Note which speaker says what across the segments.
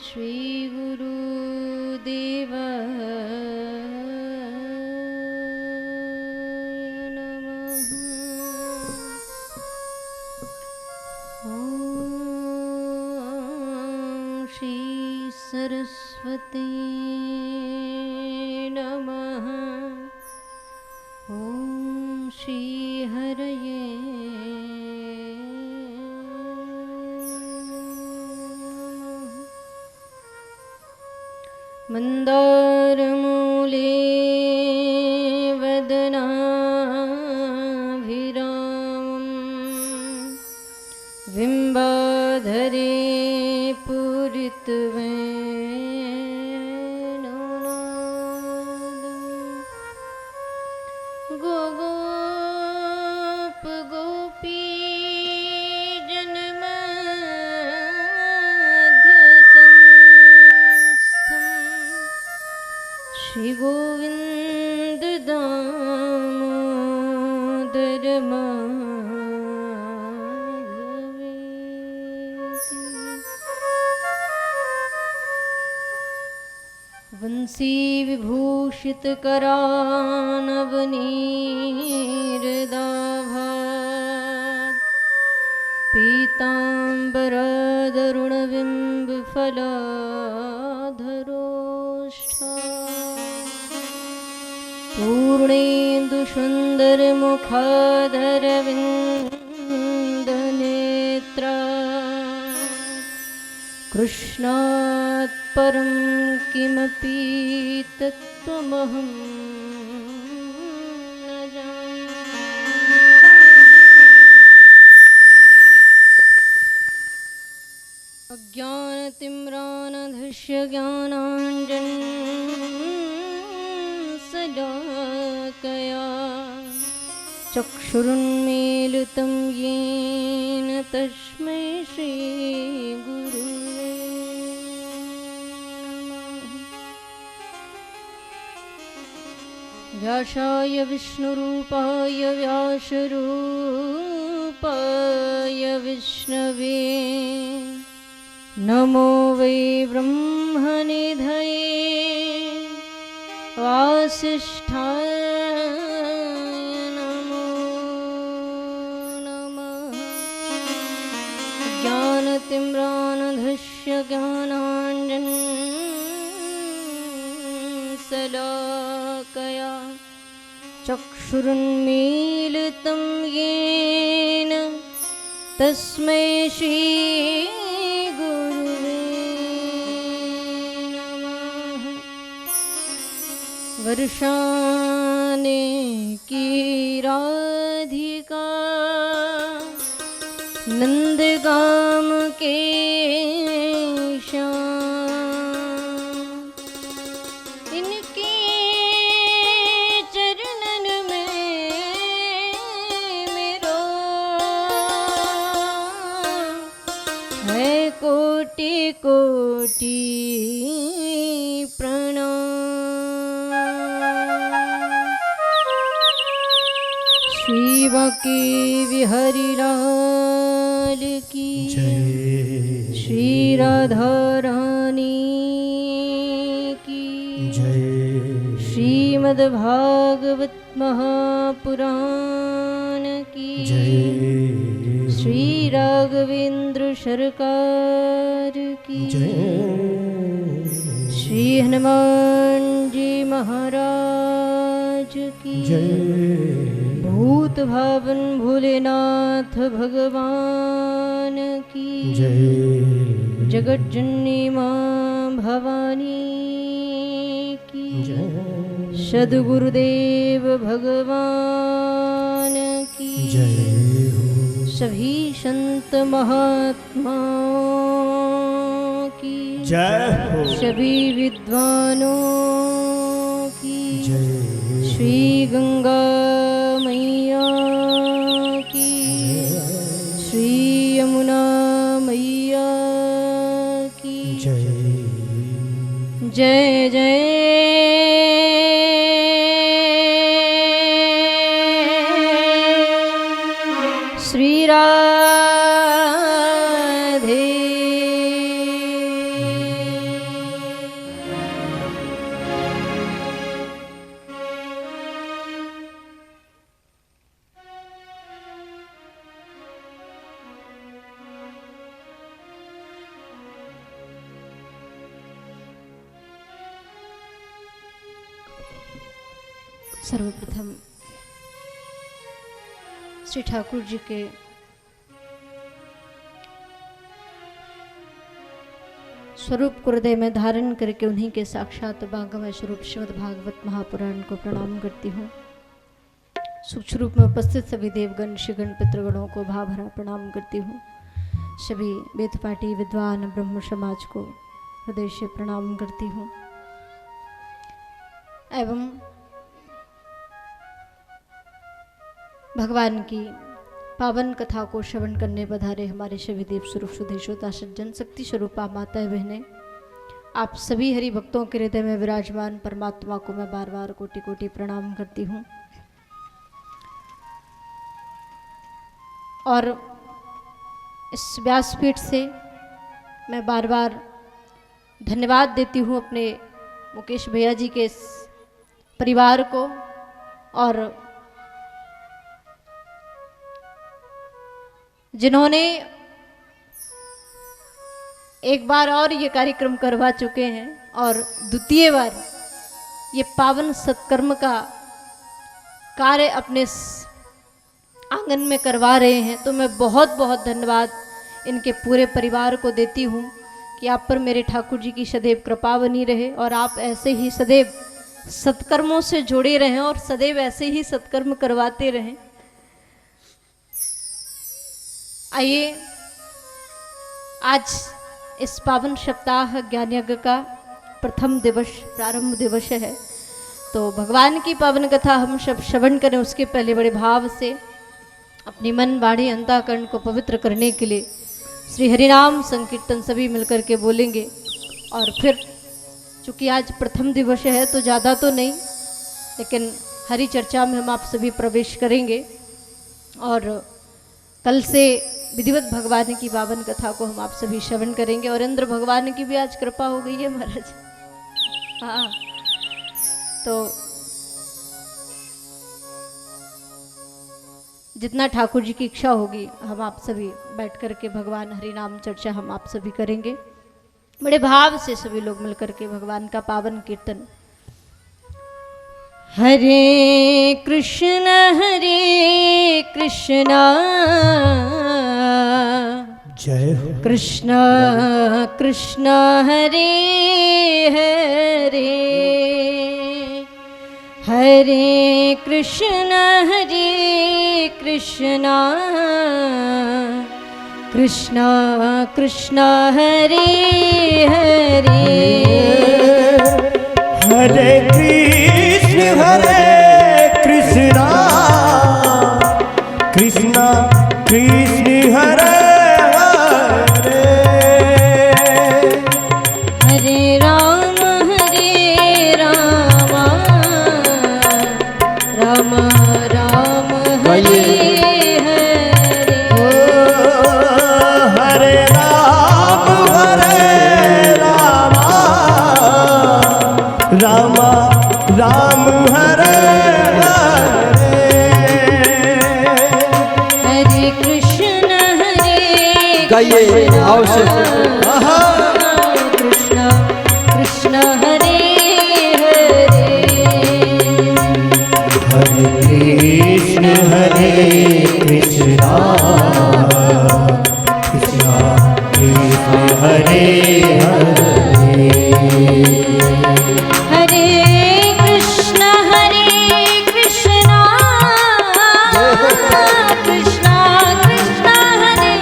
Speaker 1: श्री गुरुदेव नमः। ॐ श्री सरस्वती नमः। ॐ श्री हरये मन्दारमूले वदनाभिरामं बिम्बाधरे पूरितवेणुनादं गोगोप गोपी श्री गोविंद दामोदर माधवेति। वंशी विभूषित करानवनीरदाभात् पीताम्बरादरुणबिम्ब फलाधरोष्ठा पूर्णेन्दुसुन्दरमुखाधरविन्दनेत्रा कृष्णात् परं किमपि तत्त्वमहं न जाने। अज्ञानतिम्रान्धस्य ज्ञानाञ्जनशलाकया चक्षुरुन्मीलितं येन तस्मै श्रीगुरुवे नमः। व्यासाय विष्णुरूपाय व्यासरूपाय विष्णवे नमो वै ब्रह्मनिधये वासिष्ठाय नमो नमः। ज्ञानतिम्रान्धस्य ज्ञानाञ्जनशलाकया चक्षुरुन्मीलितं येन तस्मै श्रीगुरुवे नमः। वर्षाने की राधिका नंदगाम के श्याम इनके चरणन में मेरो है कोटि कोटि बांके बिहारी लाल की जय, श्री राधा रानी की जय, श्रीमद्भागवत महापुराण की जय, श्री राघवेंद्र सरकार की जय, श्री हनुमान जी महाराज की जय, भूत भावन भोलेनाथ भगवान की जय, जगत जननी मां भवानी की जय, सद्गुरुदेव भगवान की जय, सभी संत महात्माओं की जय, सभी विद्वानों की जय, श्री गंगा मैया की श्री यमुना मैया की जय, जय जय श्री राधे सर्वप्रथम श्री ठाकुर जी के स्वरूप को हृदय में धारण करके उन्हीं के साक्षात भागवत स्वरूप श्रीमद् भागवत महापुराण को प्रणाम करती हूँ। सूक्ष्म रूप में उपस्थित सभी देवगण ऋषिगण पितृगणों को भाव भरा प्रणाम करती हूँ। सभी वेदपाठी विद्वान ब्रह्म समाज को हृदय से प्रणाम करती हूँ एवं भगवान की पावन कथा को श्रवण करने पधारे हमारे सभी देव स्वरूप सुधेशोता सज्जन शक्ति स्वरूपा माताएं बहनें, आप सभी हरि भक्तों के हृदय में विराजमान परमात्मा को मैं बार बार कोटि कोटि प्रणाम करती हूँ। और इस व्यासपीठ से मैं बार बार धन्यवाद देती हूँ अपने मुकेश भैया जी के परिवार को और जिन्होंने एक बार और ये कार्यक्रम करवा चुके हैं और द्वितीय बार ये पावन सत्कर्म का कार्य अपने आंगन में करवा रहे हैं। तो मैं बहुत बहुत धन्यवाद इनके पूरे परिवार को देती हूँ कि आप पर मेरे ठाकुर जी की सदैव कृपा बनी रहे और आप ऐसे ही सदैव सत्कर्मों से जुड़े रहें और सदैव ऐसे ही सत्कर्म करवाते रहें। आइए आज इस पावन सप्ताह ज्ञान यज्ञ का प्रथम दिवस प्रारंभ दिवस है, तो भगवान की पावन कथा हम सब श्रवण करें। उसके पहले बड़े भाव से अपनी मन वाणी अंतःकरण को पवित्र करने के लिए श्री हरिनाम संकीर्तन सभी मिलकर के बोलेंगे। और फिर चूँकि आज प्रथम दिवस है तो ज़्यादा तो नहीं, लेकिन हरि चर्चा में हम आप सभी प्रवेश करेंगे और कल से विधिवत भगवान की पावन कथा को हम आप सभी श्रवण करेंगे। और इंद्र भगवान की भी आज कृपा हो गई है महाराज। हाँ, तो जितना ठाकुर जी की इच्छा होगी हम आप सभी बैठ कर के भगवान हरि नाम चर्चा हम आप सभी करेंगे। बड़े भाव से सभी लोग मिलकर के भगवान का पावन कीर्तन। हरे कृष्ण
Speaker 2: जय
Speaker 1: कृष्ण कृष्ण हरे हरे हरे कृष्ण कृष्ण कृष्ण हरे हरे
Speaker 2: हरे कृष्ण कृष्ण कृष्ण हरे
Speaker 3: गाइए आवश्यक
Speaker 1: कृष्ण कृष्ण हरे हरे
Speaker 2: हरे कृष्ण कृष्ण कृष्ण हरे हरे
Speaker 1: हरे कृष्ण कृष्ण कृष्ण कृष्ण हरे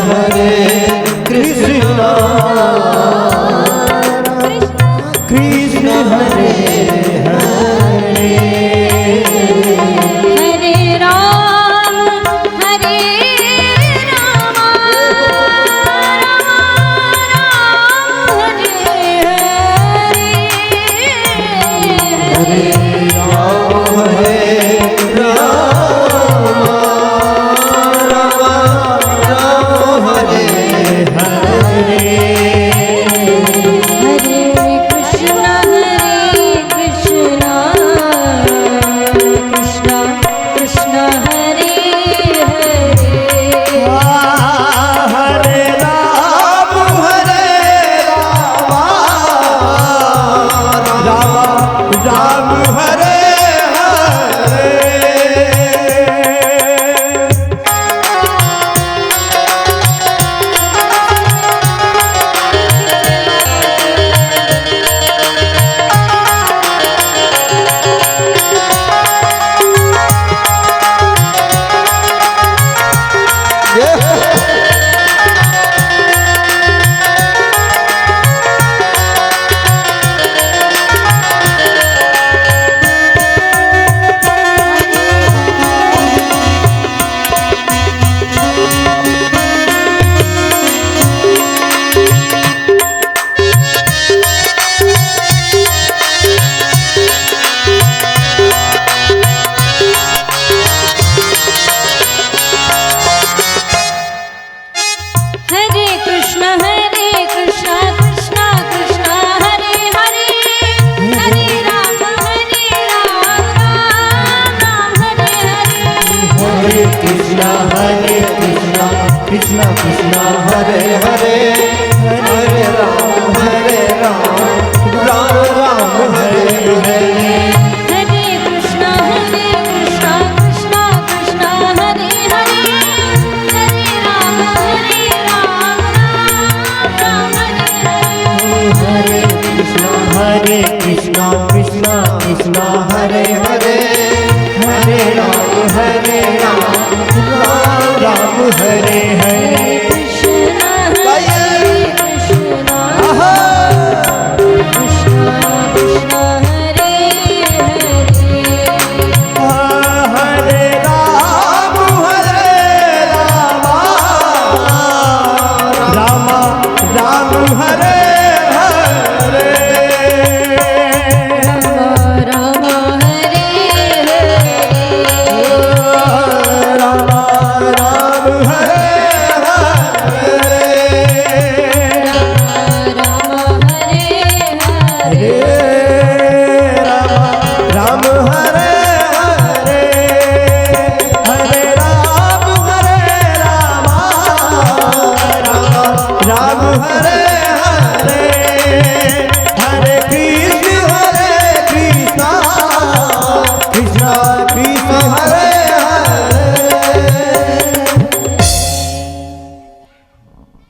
Speaker 2: हरे कृष्ण कृष्ण हरे हरे
Speaker 1: हरे राम हरे
Speaker 2: कृष्ण हरे हरे हरे राम राम राम हरे हरे
Speaker 1: हरे कृष्णा कृष्णा कृष्णा हरे हरे हरे राम राम राम हरे हरे
Speaker 2: हरे कृष्ण कृष्ण कृष्ण हरे हरे हरे राम राम हरे हरे
Speaker 1: कृष्णा कृष्णा कृष्णा कृष्णा हरे हरे
Speaker 2: हरे राम राम राम हरे हरे
Speaker 1: राम हरे हरे
Speaker 2: राम राम हरे
Speaker 1: राम हरे हरे
Speaker 2: राम हरे हरे हरे राम राम हरे हरे हरे कृष्ण कृष्ण कृष्ण हरे हरे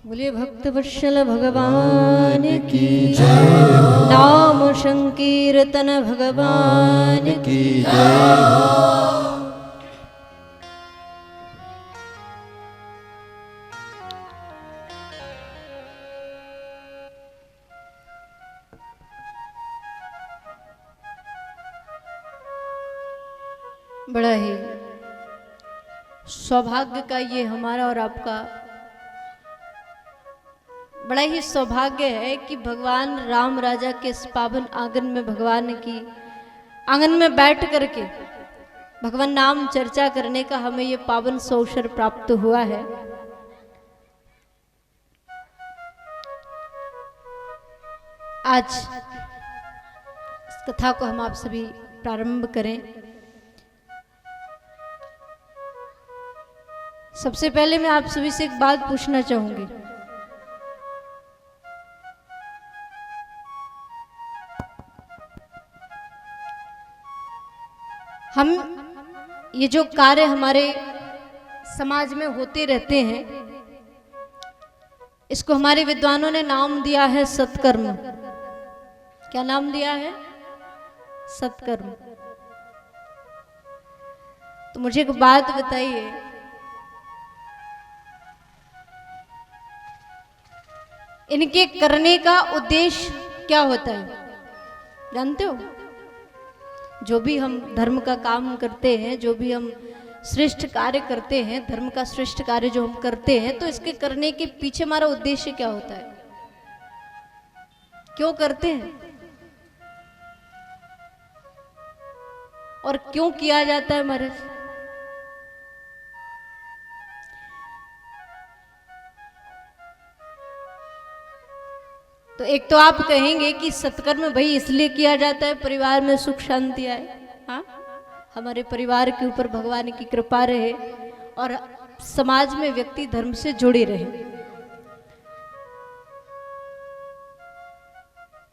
Speaker 1: बोलिए भक्त वत्सल भगवान की नाम संकीर्तन भगवान की बड़ा ही सौभाग्य का ये हमारा और आपका बड़ा ही सौभाग्य है कि भगवान राम राजा के इस पावन आंगन में भगवान की आंगन में बैठ करके भगवान नाम चर्चा करने का हमें ये पावन अवसर प्राप्त हुआ है। आज इस कथा को हम आप सभी प्रारंभ करें। सबसे पहले मैं आप सभी से एक बात पूछना चाहूंगी। हम ये जो कार्य हमारे समाज में होते रहते हैं, इसको हमारे विद्वानों ने नाम दिया है सत्कर्म। क्या नाम दिया है? सत्कर्म। तो मुझे एक बात बताइए, इनके करने का उद्देश्य क्या होता है? जानते हो? जो भी हम धर्म का काम करते हैं, जो भी हम श्रेष्ठ कार्य करते हैं, धर्म का श्रेष्ठ कार्य जो हम करते हैं, तो इसके करने के पीछे हमारा उद्देश्य क्या होता है? क्यों करते हैं और क्यों किया जाता है महाराज? तो एक तो आप कहेंगे कि सत्कर्म भाई इसलिए किया जाता है परिवार में सुख शांति आए, हाँ, हमारे परिवार के ऊपर भगवान की कृपा रहे और समाज में व्यक्ति धर्म से जुड़े रहे।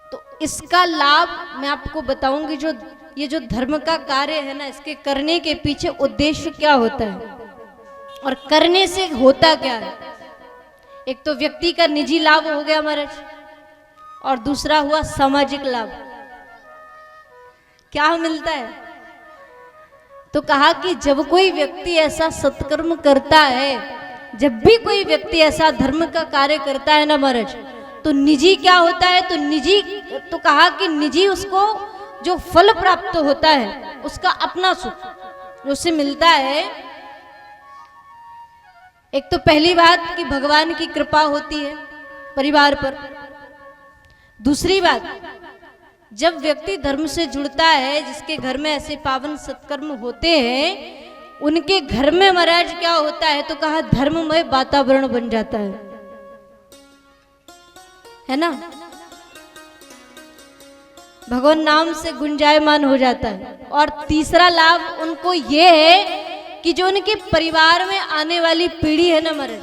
Speaker 1: तो इसका लाभ मैं आपको बताऊंगी। जो ये जो धर्म का कार्य है ना, इसके करने के पीछे उद्देश्य क्या होता है और करने से होता क्या है। एक तो व्यक्ति का निजी लाभ हो गया महाराज, और दूसरा हुआ सामाजिक लाभ। क्या मिलता है? तो कहा कि जब कोई व्यक्ति ऐसा सत्कर्म करता है, जब भी कोई व्यक्ति ऐसा धर्म का कार्य करता है ना महाराज, तो निजी क्या होता है? तो निजी, तो कहा कि निजी उसको जो फल प्राप्त होता है, उसका अपना सुख उसे मिलता है। एक तो पहली बात कि भगवान की कृपा होती है परिवार पर। दूसरी बात, जब व्यक्ति धर्म से जुड़ता है, जिसके घर में ऐसे पावन सत्कर्म होते हैं, उनके घर में महाराज क्या होता है? तो कहा धर्ममय वातावरण बन जाता है ना। भगवान नाम से गुंजायमान हो जाता है। और तीसरा लाभ उनको ये है कि जो उनके परिवार में आने वाली पीढ़ी है ना महाराज,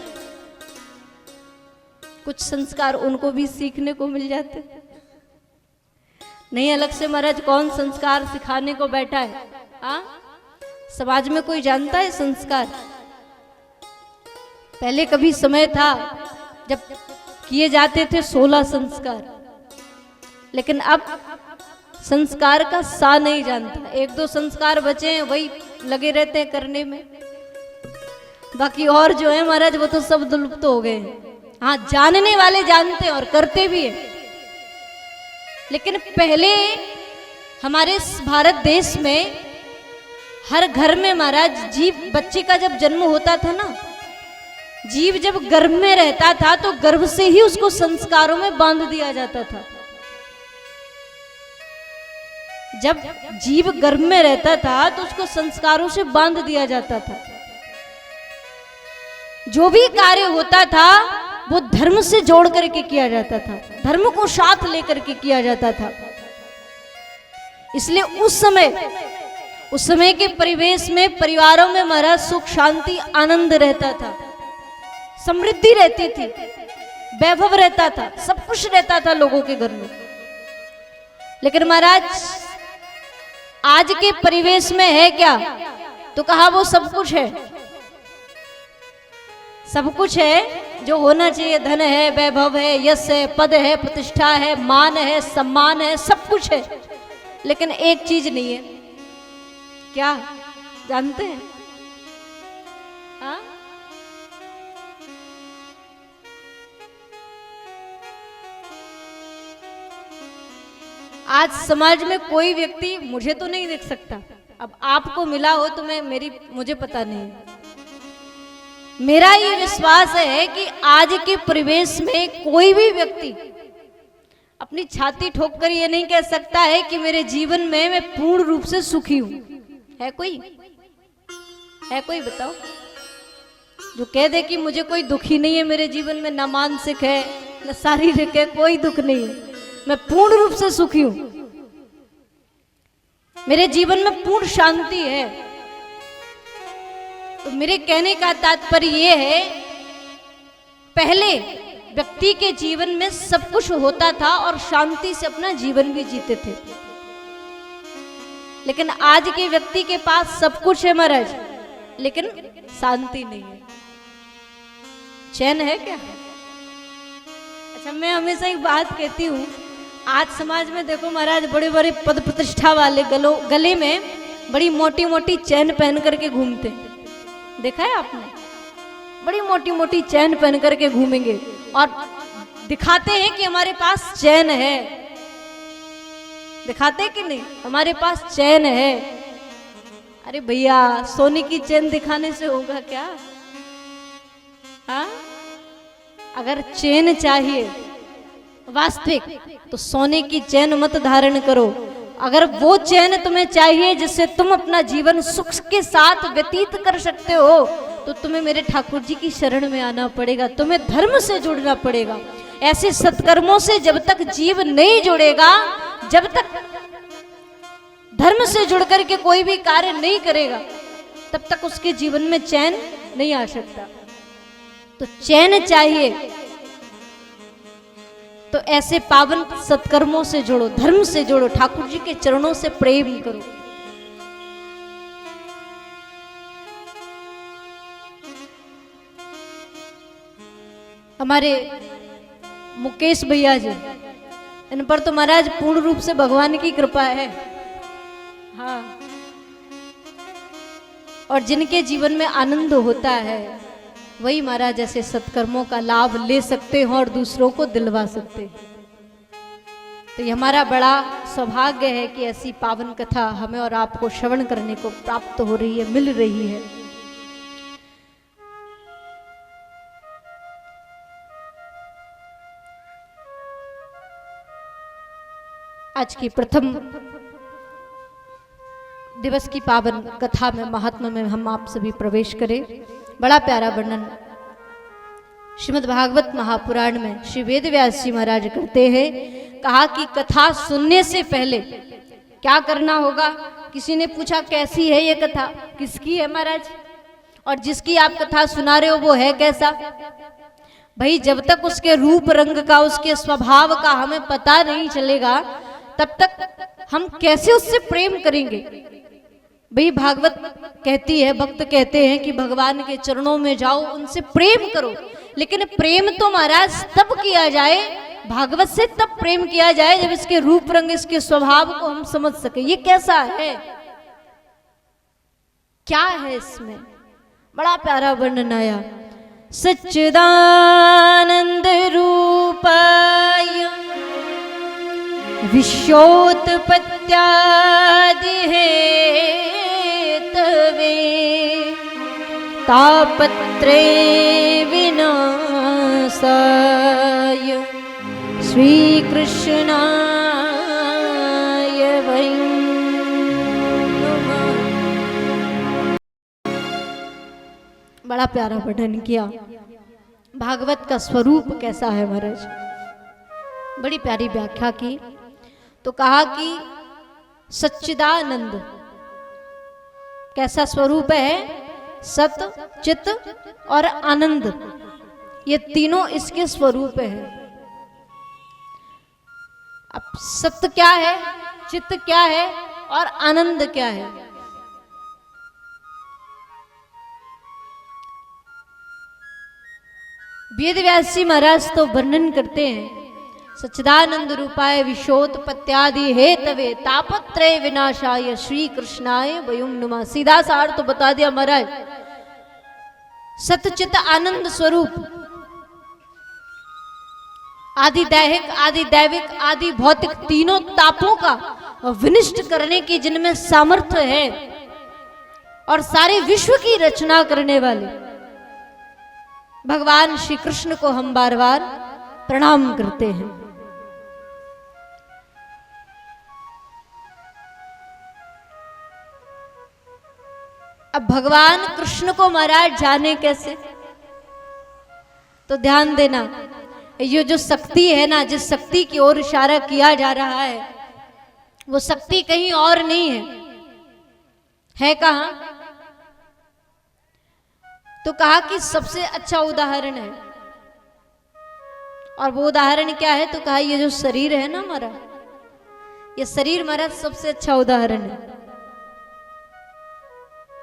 Speaker 1: कुछ संस्कार उनको भी सीखने को मिल जाते। नहीं अलग से महाराज कौन संस्कार सिखाने को बैठा है? हाँ, समाज में कोई जानता है संस्कार? पहले कभी समय था जब किए जाते थे 16 संस्कार, लेकिन अब संस्कार का सा नहीं जानता। 1-2 संस्कार बचे हैं, वही लगे रहते हैं करने में, बाकी और जो है महाराज वो तो सब लुप्त हो गए हैं। हाँ, जानने वाले जानते हैं और करते भी हैं। लेकिन पहले हमारे भारत देश में हर घर में महाराज जीव, बच्चे का जब जन्म होता था ना, जीव जब गर्भ में रहता था तो गर्भ से ही उसको संस्कारों में बांध दिया जाता था। जब जीव गर्भ में रहता था तो उसको संस्कारों से बांध दिया जाता था। जो भी कार्य होता था वो धर्म से जोड़ करके किया जाता था, धर्म को साथ लेकर के किया जाता था। इसलिए उस समय के परिवेश में परिवारों में महाराज सुख शांति आनंद रहता था, समृद्धि रहती थी, वैभव रहता था, सब कुछ रहता था लोगों के घर में। लेकिन महाराज आज के परिवेश में है क्या? तो कहा वो सब कुछ है, सब कुछ है जो होना चाहिए। धन है, वैभव है, यश है, पद है, प्रतिष्ठा है, मान है, सम्मान है, सब कुछ है, लेकिन एक चीज नहीं है। क्या जानते हैं? हाँ, आज समाज में कोई व्यक्ति, मुझे तो नहीं देख सकता, अब आपको मिला हो तो मुझे पता नहीं। मेरा ये विश्वास है कि आज के परिवेश में कोई भी व्यक्ति अपनी छाती ठोक कर ये नहीं कह सकता है कि मेरे जीवन में मैं पूर्ण रूप से सुखी हूं। है कोई? है कोई? बताओ जो कह दे कि मुझे कोई दुख ही नहीं है मेरे जीवन में, ना मानसिक है ना शारीरिक है, कोई दुख नहीं है, मैं पूर्ण रूप से सुखी हूं, मेरे जीवन में पूर्ण शांति है। तो मेरे कहने का तात्पर्य यह है, पहले व्यक्ति के जीवन में सब कुछ होता था और शांति से अपना जीवन भी जीते थे, लेकिन आज के व्यक्ति के पास सब कुछ है महाराज, लेकिन शांति नहीं है, चैन है क्या? अच्छा, मैं हमेशा एक बात कहती हूँ, आज समाज में देखो महाराज बड़े बड़े पद प्रतिष्ठा वाले गले में बड़ी मोटी मोटी चैन पहन करके घूमते हैं। देखा है आपने? बड़ी मोटी मोटी चैन पहन करके घूमेंगे और दिखाते हैं कि हमारे पास चैन है। दिखाते कि नहीं हमारे पास चैन है? अरे भैया, सोने की चैन दिखाने से होगा क्या? हाँ, अगर चैन चाहिए वास्तविक तो सोने की चैन मत धारण करो। अगर वो चैन तुम्हें चाहिए जिससे तुम अपना जीवन सुख के साथ व्यतीत कर सकते हो, तो तुम्हें मेरे ठाकुर जी की शरण में आना पड़ेगा, तुम्हें धर्म से जुड़ना पड़ेगा। ऐसे सत्कर्मों से जब तक जीव नहीं जुड़ेगा, जब तक धर्म से जुड़ करके कोई भी कार्य नहीं करेगा, तब तक उसके जीवन में चैन नहीं आ सकता। तो चैन चाहिए तो ऐसे पावन सत्कर्मों से जोड़ो, धर्म से जोड़ो, ठाकुर जी के चरणों से प्रेम करो। हमारे मुकेश भैया जी, इन पर तो महाराज पूर्ण रूप से भगवान की कृपा है। हाँ, और जिनके जीवन में आनंद होता है वही महाराज ऐसे सत्कर्मों का लाभ ले सकते हैं और दूसरों को दिलवा सकते हैं। तो ये हमारा बड़ा सौभाग्य है कि ऐसी पावन कथा हमें और आपको श्रवण करने को प्राप्त हो रही है, मिल रही है। आज की प्रथम दिवस की पावन कथा में, महात्मा में हम आप सभी प्रवेश करें। बड़ा प्यारा वर्णन श्रीमद् भागवत महापुराण में श्री वेद व्यास जी महाराज करते हैं। कहा कि कथा सुनने से पहले क्या करना होगा? किसी ने पूछा कैसी है ये कथा, किसकी है महाराज, और जिसकी आप कथा सुना रहे हो वो है कैसा? भाई जब तक उसके रूप रंग का, उसके स्वभाव का हमें पता नहीं चलेगा, तब तक हम कैसे उससे प्रेम करेंगे। भाई भागवत कहती है, भक्त कहते हैं कि भगवान के चरणों में जाओ, उनसे प्रेम करो। लेकिन प्रेम तो महाराज तब किया जाए, भागवत से तब प्रेम किया जाए जब इसके रूप रंग, इसके स्वभाव को हम समझ सके। ये कैसा है, क्या है इसमें, बड़ा प्यारा वर्णन आया। सच्चिदानंद रूपाय विश्वोत्पत्त्यादि हेतवे तापत्रे विनाशाय श्रीकृष्णाय वै नमः। बड़ा प्यारा वर्णन किया। भागवत का स्वरूप कैसा है महाराज, बड़ी प्यारी व्याख्या की। तो कहा कि सच्चिदानंद कैसा स्वरूप है, सत, चित और आनंद, ये तीनों इसके स्वरूप है। अब सत्य क्या है, चित्त क्या है और आनंद क्या है। वेद व्यास जी महाराज तो वर्णन करते हैं, सच्चिदानंद रूपाय विश्वोत्पत्त्यादि हेतवे तापत्रय विनाशाय श्री कृष्णाय वयं नमः। सीधा सा अर्थ तो बता दिया महाराज। सतचित आनंद स्वरूप, आदि दैहिक, आदि दैविक, आदि भौतिक तीनों तापों का विनिष्ट करने की जिनमें सामर्थ्य है और सारे विश्व की रचना करने वाले भगवान श्री कृष्ण को हम बार बार प्रणाम करते हैं। अब भगवान कृष्ण को महाराज जाने कैसे, तो ध्यान देना, ये जो शक्ति है ना, जिस शक्ति की ओर इशारा किया जा रहा है, वो शक्ति कहीं और नहीं है कहां? तो कहा कि सबसे अच्छा उदाहरण है। और वो उदाहरण क्या है? तो कहा ये जो शरीर है ना हमारा, ये शरीर हमारा सबसे अच्छा उदाहरण है।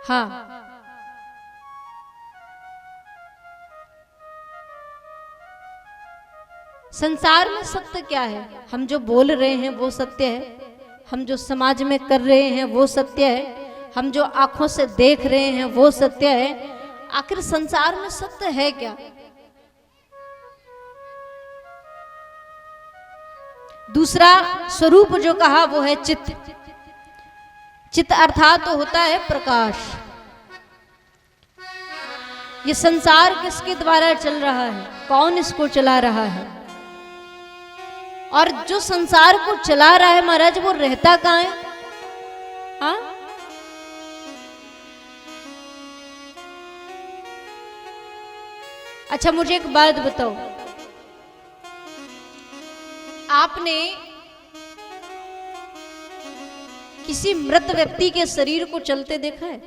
Speaker 1: हाँ, संसार में सत्य क्या है? हम जो बोल रहे हैं वो सत्य है, हम जो समाज में कर रहे हैं वो सत्य है, हम जो आंखों से देख रहे हैं वो सत्य है। आखिर संसार में सत्य है क्या? दूसरा स्वरूप जो कहा वो है चित्त। चित्त अर्थात तो होता है प्रकाश। ये संसार किसके द्वारा चल रहा है? कौन इसको चला रहा है? और जो संसार को चला रहा है महाराज, वो रहता कहाँ है? हाँ, अच्छा मुझे एक बात बताओ, आपने किसी मृत व्यक्ति के शरीर को चलते देखा है?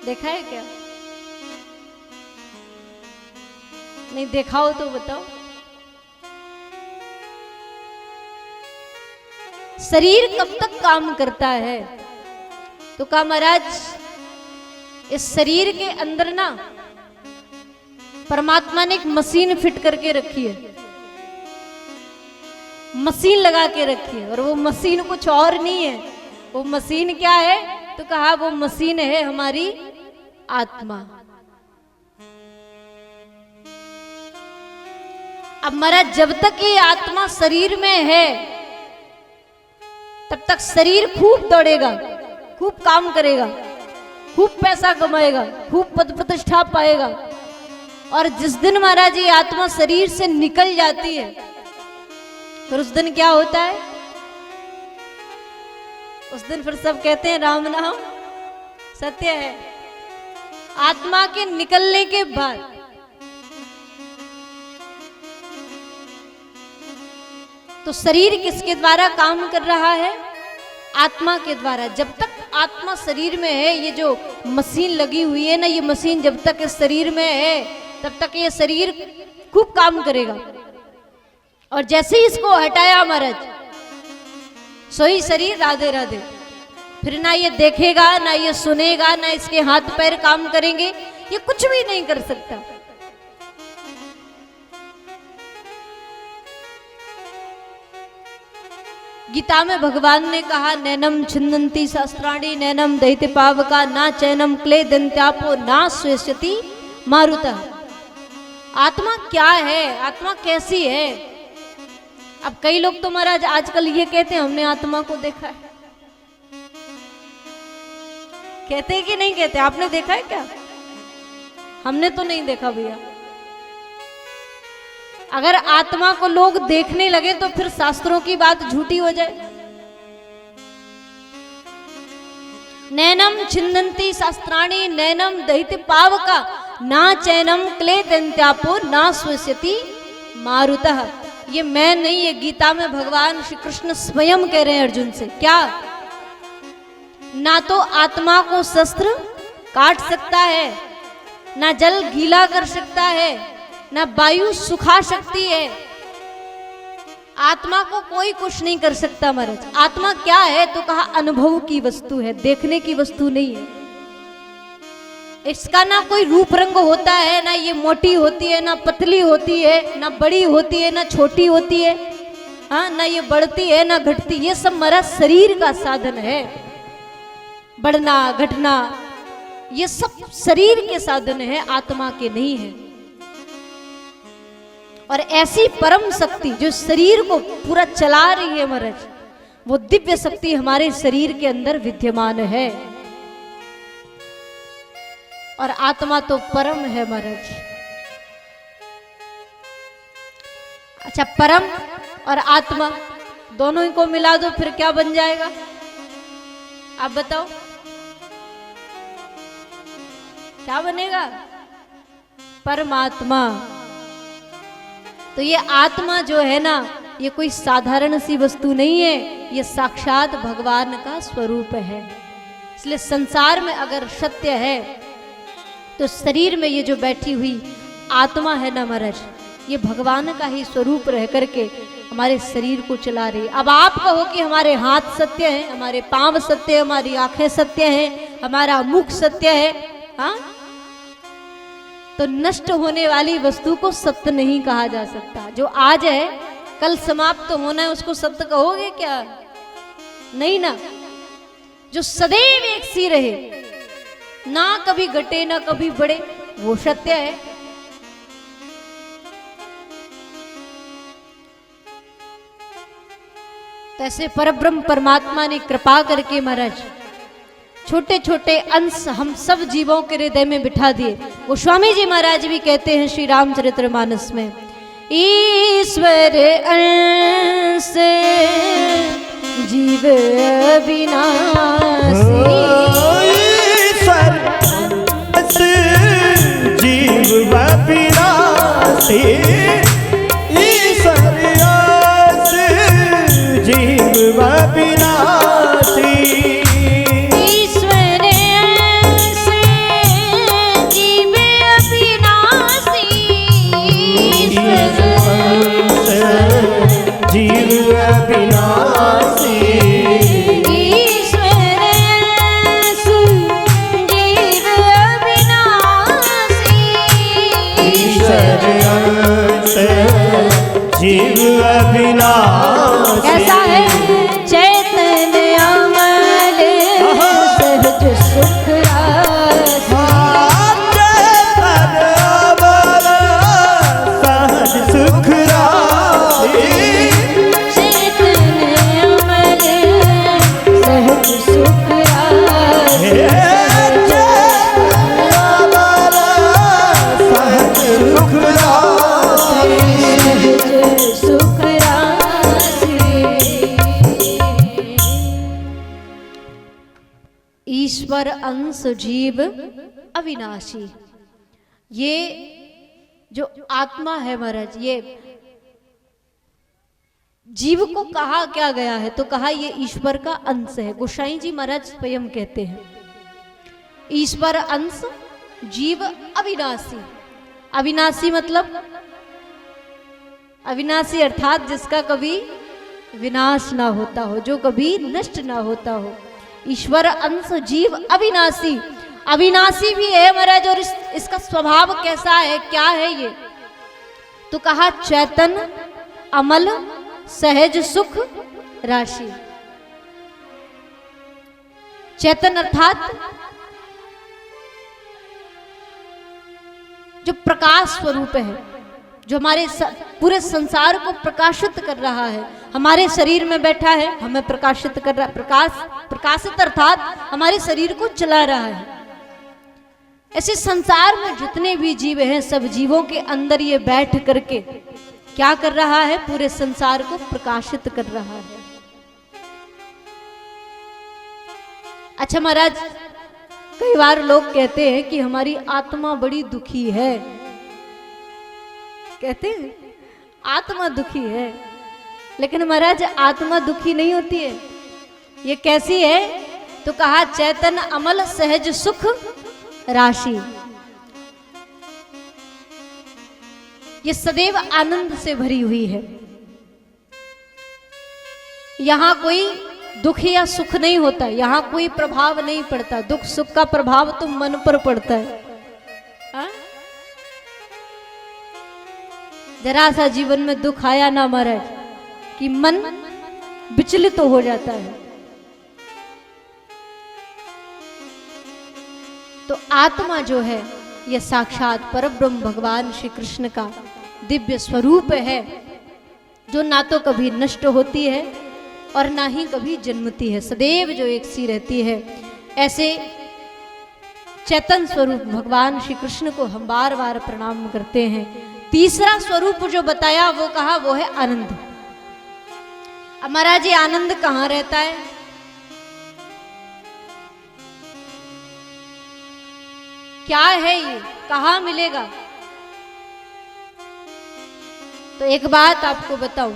Speaker 1: देखा है क्या? नहीं देखा हो तो बताओ। शरीर कब तक काम करता है? तो कहा महाराज, इस शरीर के अंदर ना परमात्मा ने एक मशीन फिट करके रखी है, मशीन लगा के रखी है। और वो मशीन कुछ और नहीं है। वो मशीन क्या है? तो कहा वो मशीन है हमारी आत्मा। अब महाराज जब तक ये आत्मा शरीर में है तब तक शरीर खूब दौड़ेगा, खूब काम करेगा, खूब पैसा कमाएगा, खूब पद प्रतिष्ठा पाएगा। और जिस दिन महाराज ये आत्मा शरीर से निकल जाती है, फिर उस दिन क्या होता है? उस दिन फिर सब कहते हैं राम नाम सत्य है। आत्मा के निकलने के बाद तो शरीर किसके द्वारा काम कर रहा है? आत्मा के द्वारा। जब तक आत्मा शरीर में है, ये जो मशीन लगी हुई है ना, ये मशीन जब तक इस शरीर में है तब तक ये शरीर खूब काम करेगा, और जैसे ही इसको हटाया महाराज, सोई शरीर राधे राधे, फिर ना ये देखेगा, ना ये सुनेगा, ना इसके हाथ पैर काम करेंगे, ये कुछ भी नहीं कर सकता। गीता में भगवान ने कहा, नैनम छिन्दन्ति शास्त्राणि नैनम दहिते पावका ना चैनम क्ले दंत्यापो ना स्वेष्यति मारुतः। आत्मा क्या है, आत्मा कैसी है? अब कई लोग तो महाराज आजकल ये कहते हैं हमने आत्मा को देखा है। कहते हैं कि नहीं कहते? आपने देखा है क्या? हमने तो नहीं देखा भैया। अगर आत्मा को लोग देखने लगे तो फिर शास्त्रों की बात झूठी हो जाए। नैनम छिन्दन्ति शास्त्राणि नैनम दहिते पावका ना चैनम क्ले दंत्यापो ना स्वेष्यति मारुतः। ये मैं नहीं, ये गीता में भगवान श्री कृष्ण स्वयं कह रहे हैं अर्जुन से। क्या? ना तो आत्मा को शस्त्र काट सकता है, ना जल गीला कर सकता है, ना वायु सुखा सकती है। आत्मा को कोई कुछ नहीं कर सकता महाराज। आत्मा क्या है? तो कहा अनुभव की वस्तु है, देखने की वस्तु नहीं है। इसका ना कोई रूप रंग होता है, ना ये मोटी होती है, ना पतली होती है, ना बड़ी होती है, ना छोटी होती है, हाँ, ना ये बढ़ती है ना घटती। ये सब हमारा शरीर का साधन है। बढ़ना घटना ये सब शरीर के साधन है, आत्मा के नहीं है। और ऐसी परम शक्ति जो शरीर को पूरा चला रही है महाराज, वो दिव्य शक्ति हमारे शरीर के अंदर विद्यमान है। और आत्मा तो परम है महाराज। अच्छा, परम और आत्मा दोनों ही को मिला दो फिर क्या बन जाएगा? आप बताओ क्या बनेगा? परमात्मा। तो ये आत्मा जो है ना, ये कोई साधारण सी वस्तु नहीं है, ये साक्षात भगवान का स्वरूप है। इसलिए संसार में अगर सत्य है तो शरीर में ये जो बैठी हुई आत्मा है ना महाराज, ये भगवान का ही स्वरूप रह करके हमारे शरीर को चला रही है। अब आप कहो कि हमारे हाथ सत्य हैं, हमारे पांव सत्य है, हमारी आंखें सत्य हैं, हमारा मुख सत्य है, हाँ, तो नष्ट होने वाली वस्तु को सत्य नहीं कहा जा सकता। जो आज है कल समाप्त तो होना है, उसको सत्य कहोगे क्या? नहीं ना। जो सदैव एक सी रहे, ना कभी घटे ना कभी बढ़े, वो सत्य है। तैसे परब्रह्म परमात्मा ने कृपा करके महाराज छोटे छोटे अंश हम सब जीवों के हृदय में बिठा दिए। वो स्वामी जी महाराज भी कहते हैं श्री रामचरितमानस में, ईश्वर अंश जीव अविनाशी,
Speaker 2: ईश्वर अंश जीव अविनाशी, ईश्वर अंश जीव अविनाशी, जीव अविनाशी,
Speaker 1: ईश्वर अंश जीव अविनाशी,
Speaker 2: ईश्वर अंश जीव अविनाशी।
Speaker 1: कैसा है? चैतन्य अमल सहज सुख राशि,
Speaker 2: चैतन्य अमल सहज सुख राशि,
Speaker 1: चैतन्य अमल सहज सुख राशि,
Speaker 2: चैतन्य अमल सहज सुख राशि,
Speaker 1: सहज सुख राशि। ईश्वर अंश जीव अविनाशी। ये जो आत्मा है महाराज, ये जीव को कहा क्या गया है, तो कहा ये ईश्वर का अंश है। गोसाई जी महाराज स्वयं कहते हैं ईश्वर अंश, जीव अविनाशी। अविनाशी मतलब अविनाशी अर्थात जिसका कभी विनाश ना होता हो, जो कभी नष्ट ना होता हो। ईश्वर अंश, जीव अविनाशी। अविनाशी भी है महाराज, और इसका स्वभाव कैसा है, क्या है ये, तो कहा चैतन अमल सहज सुख राशि। चैतन अर्थात जो प्रकाश स्वरूप है, जो हमारे पूरे संसार को प्रकाशित कर रहा है, हमारे शरीर में बैठा है, हमें प्रकाशित कर रहा है। प्रकाशित अर्थात हमारे शरीर को चला रहा है। ऐसे संसार में जितने भी जीव हैं, सब जीवों के अंदर ये बैठ करके क्या कर रहा है, पूरे संसार को प्रकाशित कर रहा है। अच्छा महाराज, कई बार लोग कहते हैं कि हमारी आत्मा बड़ी दुखी है, कहते हैं आत्मा दुखी है, लेकिन महाराज आत्मा दुखी नहीं होती है। ये कैसी है, तो कहा चैतन अमल सहज सुख राशि। ये सदैव आनंद से भरी हुई है। यहां कोई दुख या सुख नहीं होता, यहां कोई प्रभाव नहीं पड़ता। दुख सुख का प्रभाव तो मन पर पड़ता है। हा? जरा सा जीवन में दुख आया ना महाराज कि मन विचलित हो जाता है। तो आत्मा जो है यह साक्षात परब्रह्म भगवान श्री कृष्ण का दिव्य स्वरूप है, जो ना तो कभी नष्ट होती है और ना ही कभी जन्मती है, सदैव जो एक सी रहती है। ऐसे चैतन्य स्वरूप भगवान श्री कृष्ण को हम बार बार प्रणाम करते हैं। तीसरा स्वरूप जो बताया वो कहा वो है आनंद। अब महाराज ये आनंद कहाँ रहता है, क्या है ये, कहाँ मिलेगा? तो एक बात आपको बताऊं,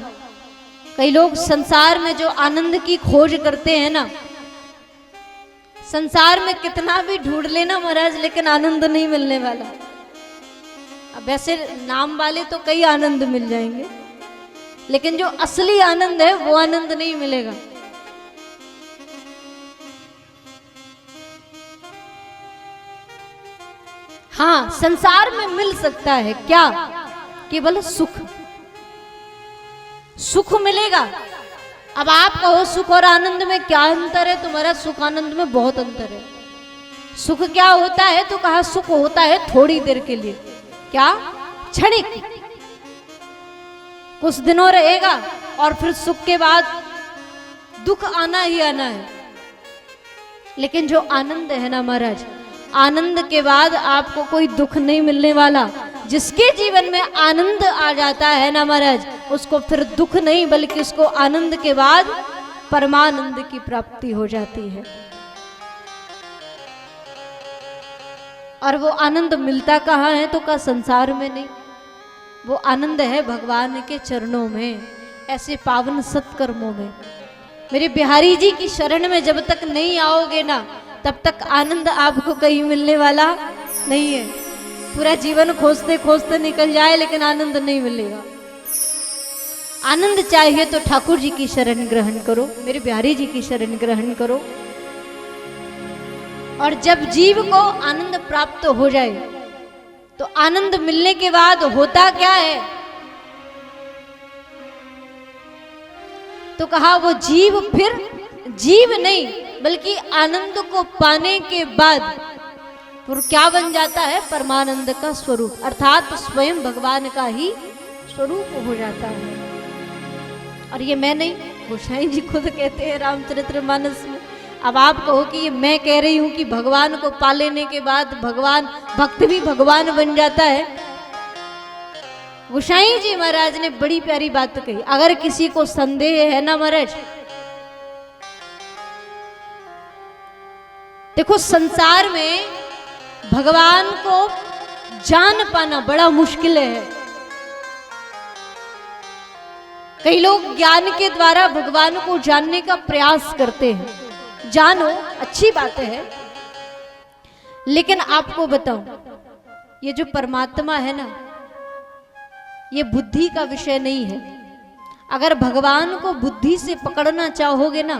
Speaker 1: कई लोग संसार में जो आनंद की खोज करते हैं ना, संसार में कितना भी ढूंढ लेना महाराज, लेकिन आनंद नहीं मिलने वाला। अब वैसे नाम वाले तो कई आनंद मिल जाएंगे, लेकिन जो असली आनंद है वो आनंद नहीं मिलेगा। हाँ, संसार में मिल सकता है क्या, केवल सुख। सुख मिलेगा। अब आप कहो सुख और आनंद में क्या अंतर है, तुम्हारा सुख आनंद में बहुत अंतर है। सुख क्या होता है, तो कहा सुख होता है थोड़ी देर के लिए, क्या, क्षणिक, कुछ दिनों रहेगा और फिर सुख के बाद दुख आना ही आना है। लेकिन जो आनंद है ना महाराज, आनंद के बाद आपको कोई दुख नहीं मिलने वाला। जिसके जीवन में आनंद आ जाता है ना महाराज, उसको फिर दुख नहीं बल्कि उसको आनंद के बाद परमानंद की प्राप्ति हो जाती है। और वो आनंद मिलता कहाँ है, तो का संसार में नहीं, वो आनंद है भगवान के चरणों में, ऐसे पावन सत्कर्मों में। मेरे बिहारी जी की शरण में जब तक नहीं आओगे ना, तब तक आनंद आपको कहीं मिलने वाला नहीं है। पूरा जीवन खोजते खोजते निकल जाए, लेकिन आनंद नहीं मिलेगा। आनंद चाहिए तो ठाकुर जी की शरण ग्रहण करो, मेरे बिहारी जी की शरण ग्रहण करो। और जब जीव को आनंद प्राप्त हो जाए, तो आनंद मिलने के बाद होता क्या है, तो कहा वो जीव फिर जीव नहीं बल्कि आनंद को पाने के बाद फिर क्या बन जाता है, परमानंद का स्वरूप, अर्थात स्वयं भगवान का ही स्वरूप हो जाता है। और ये मैं नहीं, गोसाई जी खुद कहते हैं रामचरितमानस में। अब आप कहो कि ये मैं कह रही हूं कि भगवान को पा लेने के बाद भगवान, भक्त भी भगवान बन जाता है। गोसाई जी महाराज ने बड़ी प्यारी बात कही। अगर किसी को संदेह है ना महाराज, देखो संसार में भगवान को जान पाना बड़ा मुश्किल है। कई लोग ज्ञान के द्वारा भगवान को जानने का प्रयास करते हैं। जानो, अच्छी बात है, लेकिन आपको बताऊं, ये जो परमात्मा है ना, ये बुद्धि का विषय नहीं है। अगर भगवान को बुद्धि से पकड़ना चाहोगे ना,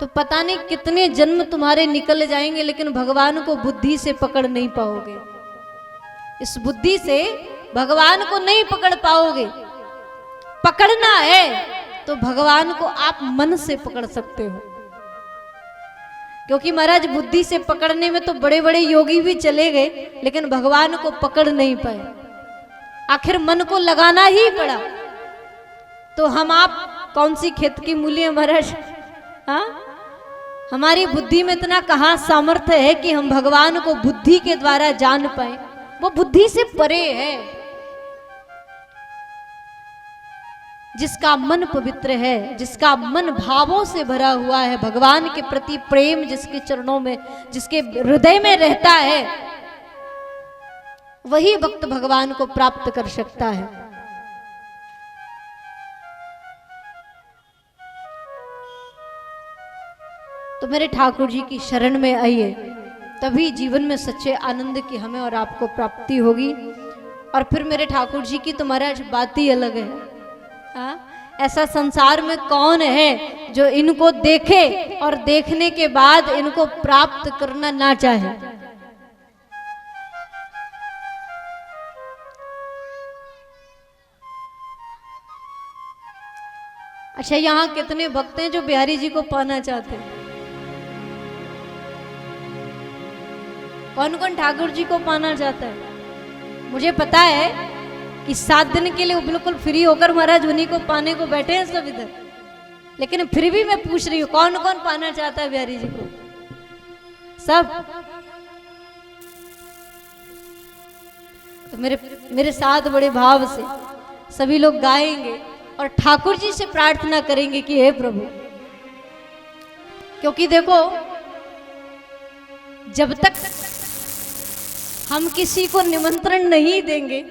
Speaker 1: तो पता नहीं कितने जन्म तुम्हारे निकल जाएंगे, लेकिन भगवान को बुद्धि से पकड़ नहीं पाओगे। इस बुद्धि से भगवान को नहीं पकड़ पाओगे। पकड़ना है तो भगवान को आप मन से पकड़ सकते हो, क्योंकि महाराज बुद्धि से पकड़ने में तो बड़े बड़े योगी भी चले गए, लेकिन भगवान को पकड़ नहीं पाए। आखिर मन को लगाना ही पड़ा। तो हम आप कौन सी खेत की मूली है महाराज? हाँ, हमारी बुद्धि में इतना कहाँ सामर्थ्य है कि हम भगवान को बुद्धि के द्वारा जान पाए? वो बुद्धि से परे है। जिसका मन पवित्र है, जिसका मन भावों से भरा हुआ है, भगवान के प्रति प्रेम जिसके चरणों में, जिसके हृदय में रहता है, वही भक्त भगवान को प्राप्त कर सकता है। तो मेरे ठाकुर जी की शरण में आइए, तभी जीवन में सच्चे आनंद की हमें और आपको प्राप्ति होगी। और फिर मेरे ठाकुर जी की तो महाराज बात ही अलग है। ऐसा संसार में कौन है जो इनको देखे और देखने के बाद इनको प्राप्त करना ना चाहे? अच्छा, यहाँ कितने भक्त हैं जो बिहारी जी को पाना चाहते हैं? कौन कौन ठाकुर जी को पाना चाहता है? मुझे पता है कि 7 दिन के लिए बिल्कुल फ्री होकर महाराज उन्हीं को पाने को बैठे हैं सब इधर, लेकिन फिर भी मैं पूछ रही हूँ, कौन कौन पाना चाहता है बिहारी जी को? सब? तो मेरे साथ बड़े भाव से सभी लोग गाएंगे और ठाकुर जी से प्रार्थना करेंगे कि हे प्रभु, क्योंकि देखो, जब तक हम किसी को निमंत्रण नहीं देंगे,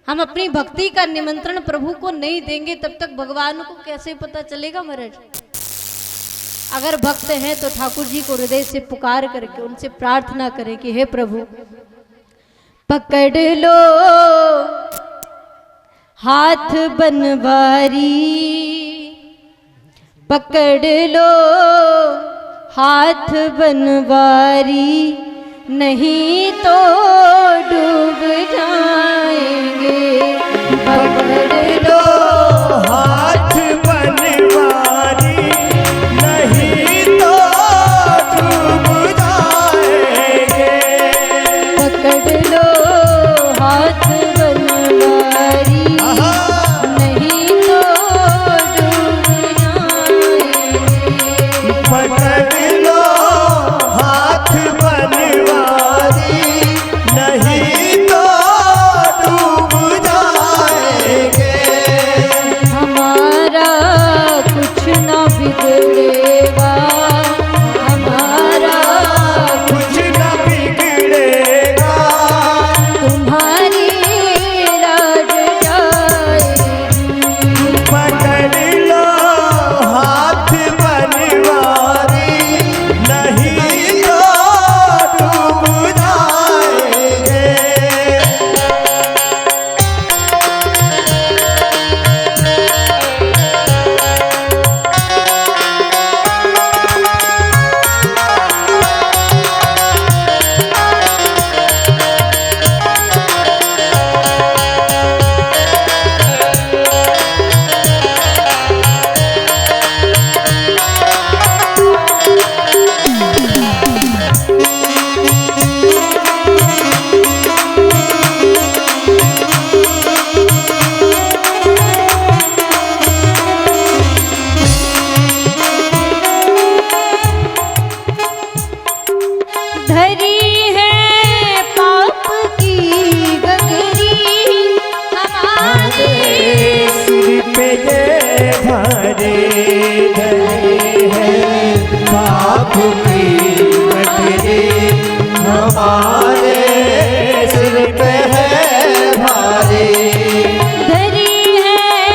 Speaker 1: हम अपनी भक्ति का निमंत्रण प्रभु को नहीं देंगे, तब तक भगवान को कैसे पता चलेगा महाराज? अगर भक्त हैं तो ठाकुर जी को हृदय से पुकार करके उनसे प्रार्थना करें कि हे प्रभु, पकड़ लो हाथ बनवारी, पकड़ लो हाथ बनवारी, नहीं तो डूब जाएंगे। पकड़ लो
Speaker 2: हाथ बनवारी, नहीं तो डूब जाएंगे।
Speaker 1: पकड़ लो हाथ बनवारी, नहीं तो डूब जाएंगे।
Speaker 2: पकड़ लो हाथ बनवारी, नहीं तो डूब जाएंगे।
Speaker 1: हमारा कुछ न बिगड़ेगा, हमारा
Speaker 2: कुछ न बिगड़ेगा,
Speaker 1: तुम्हारी राज जाएगी।
Speaker 2: पकड़ लो हाथ बनवारी, नहीं तो डूब जाएंगे।
Speaker 1: धरी है पाप की गगरी हमारे
Speaker 2: सिर पे ये भरे धरे हैं पाप की गठरी, हमारे सिर पे है भारी।
Speaker 1: धरी है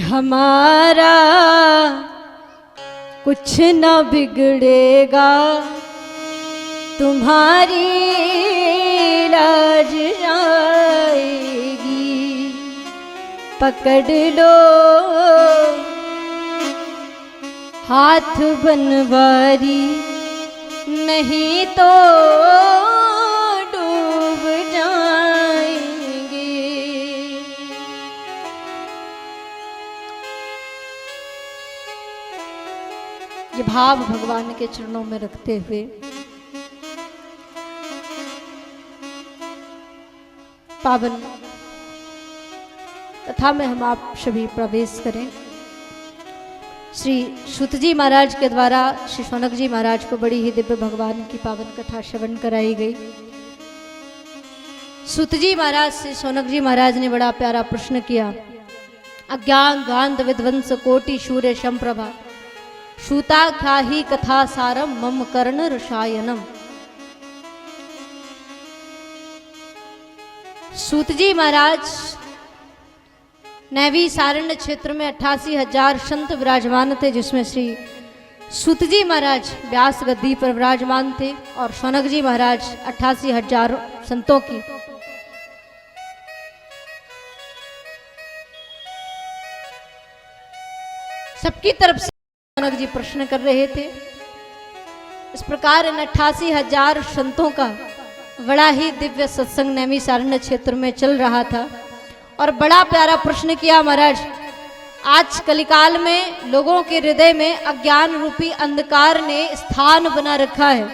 Speaker 1: हमारा कुछ न बिगड़ेगा, तुम्हारी लाज जाएगी। पकड़ लो हाथ बनवारी, नहीं तो डूब जाएंगे। ये भाव भगवान के चरणों में रखते हुए पावन कथा में हम आप सभी प्रवेश करें। श्री सूत जी महाराज के द्वारा श्री शौनक जी महाराज को बड़ी ही दिव्य भगवान की पावन कथा श्रवण कराई गई। सूत जी महाराज से शौनक जी महाराज ने बड़ा प्यारा प्रश्न किया। अज्ञान गांध विध्वंस कोटि शूर्य संप्रभा, सूता ख्याहि कथा सारम मम कर्ण रसायनम। सूत जी महाराज नैवी सारण्य क्षेत्र में 88,000 संत विराजमान थे, जिसमें श्री सूत जी महाराज व्यास गद्दी पर विराजमान थे और शौनक जी महाराज 88,000 संतों की सबकी तरफ से शौनक जी प्रश्न कर रहे थे। इस प्रकार इन 88,000 संतों का बड़ा ही दिव्य सत्संग नैमी सारण्य क्षेत्र में चल रहा था और बड़ा प्यारा प्रश्न किया महाराज। आज कलिकाल में लोगों के हृदय में अज्ञान रूपी अंधकार ने स्थान बना रखा है,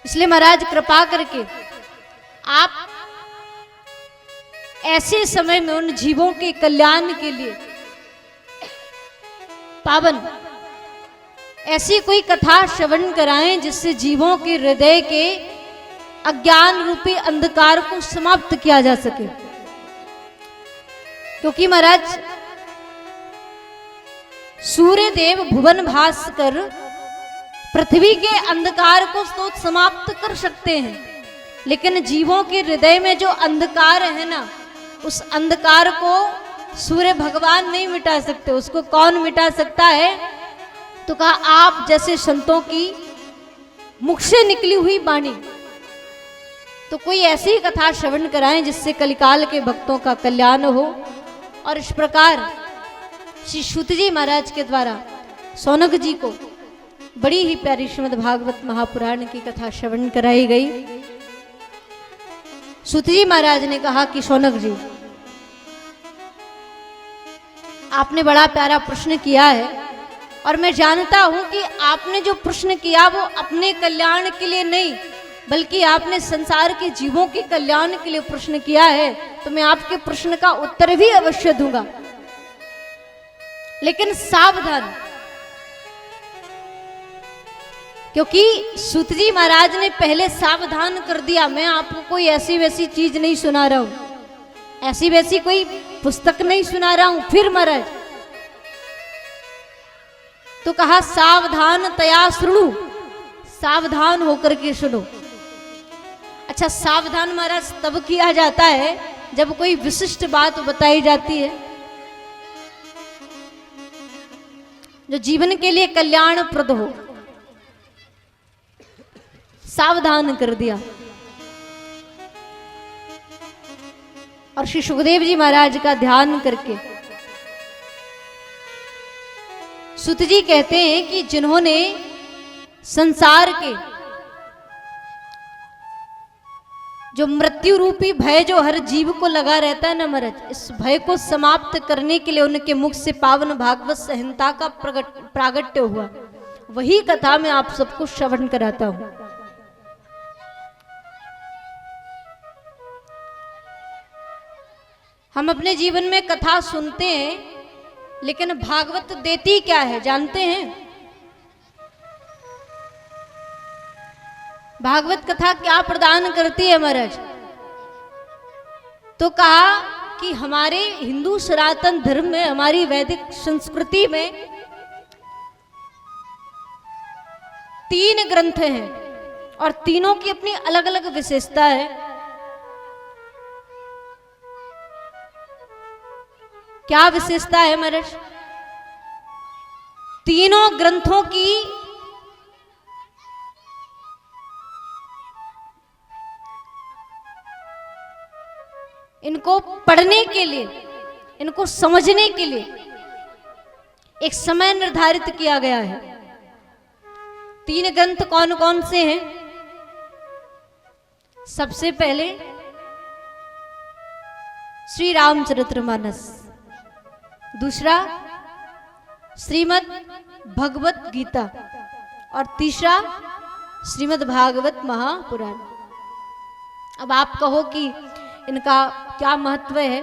Speaker 1: इसलिए महाराज कृपा करके आप ऐसे समय में उन जीवों के कल्याण के लिए पावन ऐसी कोई कथा श्रवण कराएं जिससे जीवों के हृदय के अज्ञान रूपी अंधकार को समाप्त किया जा सके। क्योंकि महाराज सूर्य देव भुवन भास्कर पृथ्वी के अंधकार को तो समाप्त कर सकते हैं, लेकिन जीवों के हृदय में जो अंधकार है ना, उस अंधकार को सूर्य भगवान नहीं मिटा सकते। उसको कौन मिटा सकता है? तो कहा आप जैसे संतों की मुख से निकली हुई वाणी। तो कोई ऐसी कथा श्रवण कराएं जिससे कलिकाल के भक्तों का कल्याण हो। और इस प्रकार श्री सूत जी महाराज के द्वारा शौनक जी को बड़ी ही प्यारी श्रीमद् भागवत महापुराण की कथा श्रवण कराई गई। सूत जी महाराज ने कहा कि शौनक जी, आपने बड़ा प्यारा प्रश्न किया है और मैं जानता हूं कि आपने जो प्रश्न किया वो अपने कल्याण के लिए नहीं, बल्कि आपने संसार के जीवों के कल्याण के लिए प्रश्न किया है। तो मैं आपके प्रश्न का उत्तर भी अवश्य दूंगा, लेकिन सावधान, क्योंकि सूत जी महाराज ने पहले सावधान कर दिया। मैं आपको कोई ऐसी वैसी चीज नहीं सुना रहा हूं, ऐसी वैसी कोई पुस्तक नहीं सुना रहा हूं। फिर महाराज तो कहा सावधान तया सुनो, सावधान होकर के सुनो। अच्छा, सावधान महाराज तब किया जाता है जब कोई विशिष्ट बात बताई जाती है जो जीवन के लिए कल्याणप्रद हो। सावधान कर दिया। और श्री सुखदेव जी महाराज का ध्यान करके सूत जी कहते हैं कि जिन्होंने संसार के जो मृत्यु रूपी भय जो हर जीव को लगा रहता है ना महाराज, इस भय को समाप्त करने के लिए उनके मुख से पावन भागवत संहिता का प्रागट्य हुआ। वही कथा मैं आप सबको श्रवण कराता हूं। हम अपने जीवन में कथा सुनते हैं, लेकिन भागवत देती क्या है जानते हैं? भागवत कथा क्या प्रदान करती है महाराज? तो कहा कि हमारे हिंदू सनातन धर्म में, हमारी वैदिक संस्कृति में 3 ग्रंथ हैं और तीनों की अपनी अलग अलग विशेषता है। क्या विशेषता है महाराज? तीनों ग्रंथों की इनको पढ़ने के लिए, इनको समझने के लिए एक समय निर्धारित किया गया है। तीन ग्रंथ कौन कौन से हैं? सबसे पहले श्री रामचरितमानस, दूसरा श्रीमद् भगवत गीता और तीसरा श्रीमद् भागवत महापुराण। अब आप कहो कि इनका क्या महत्व है?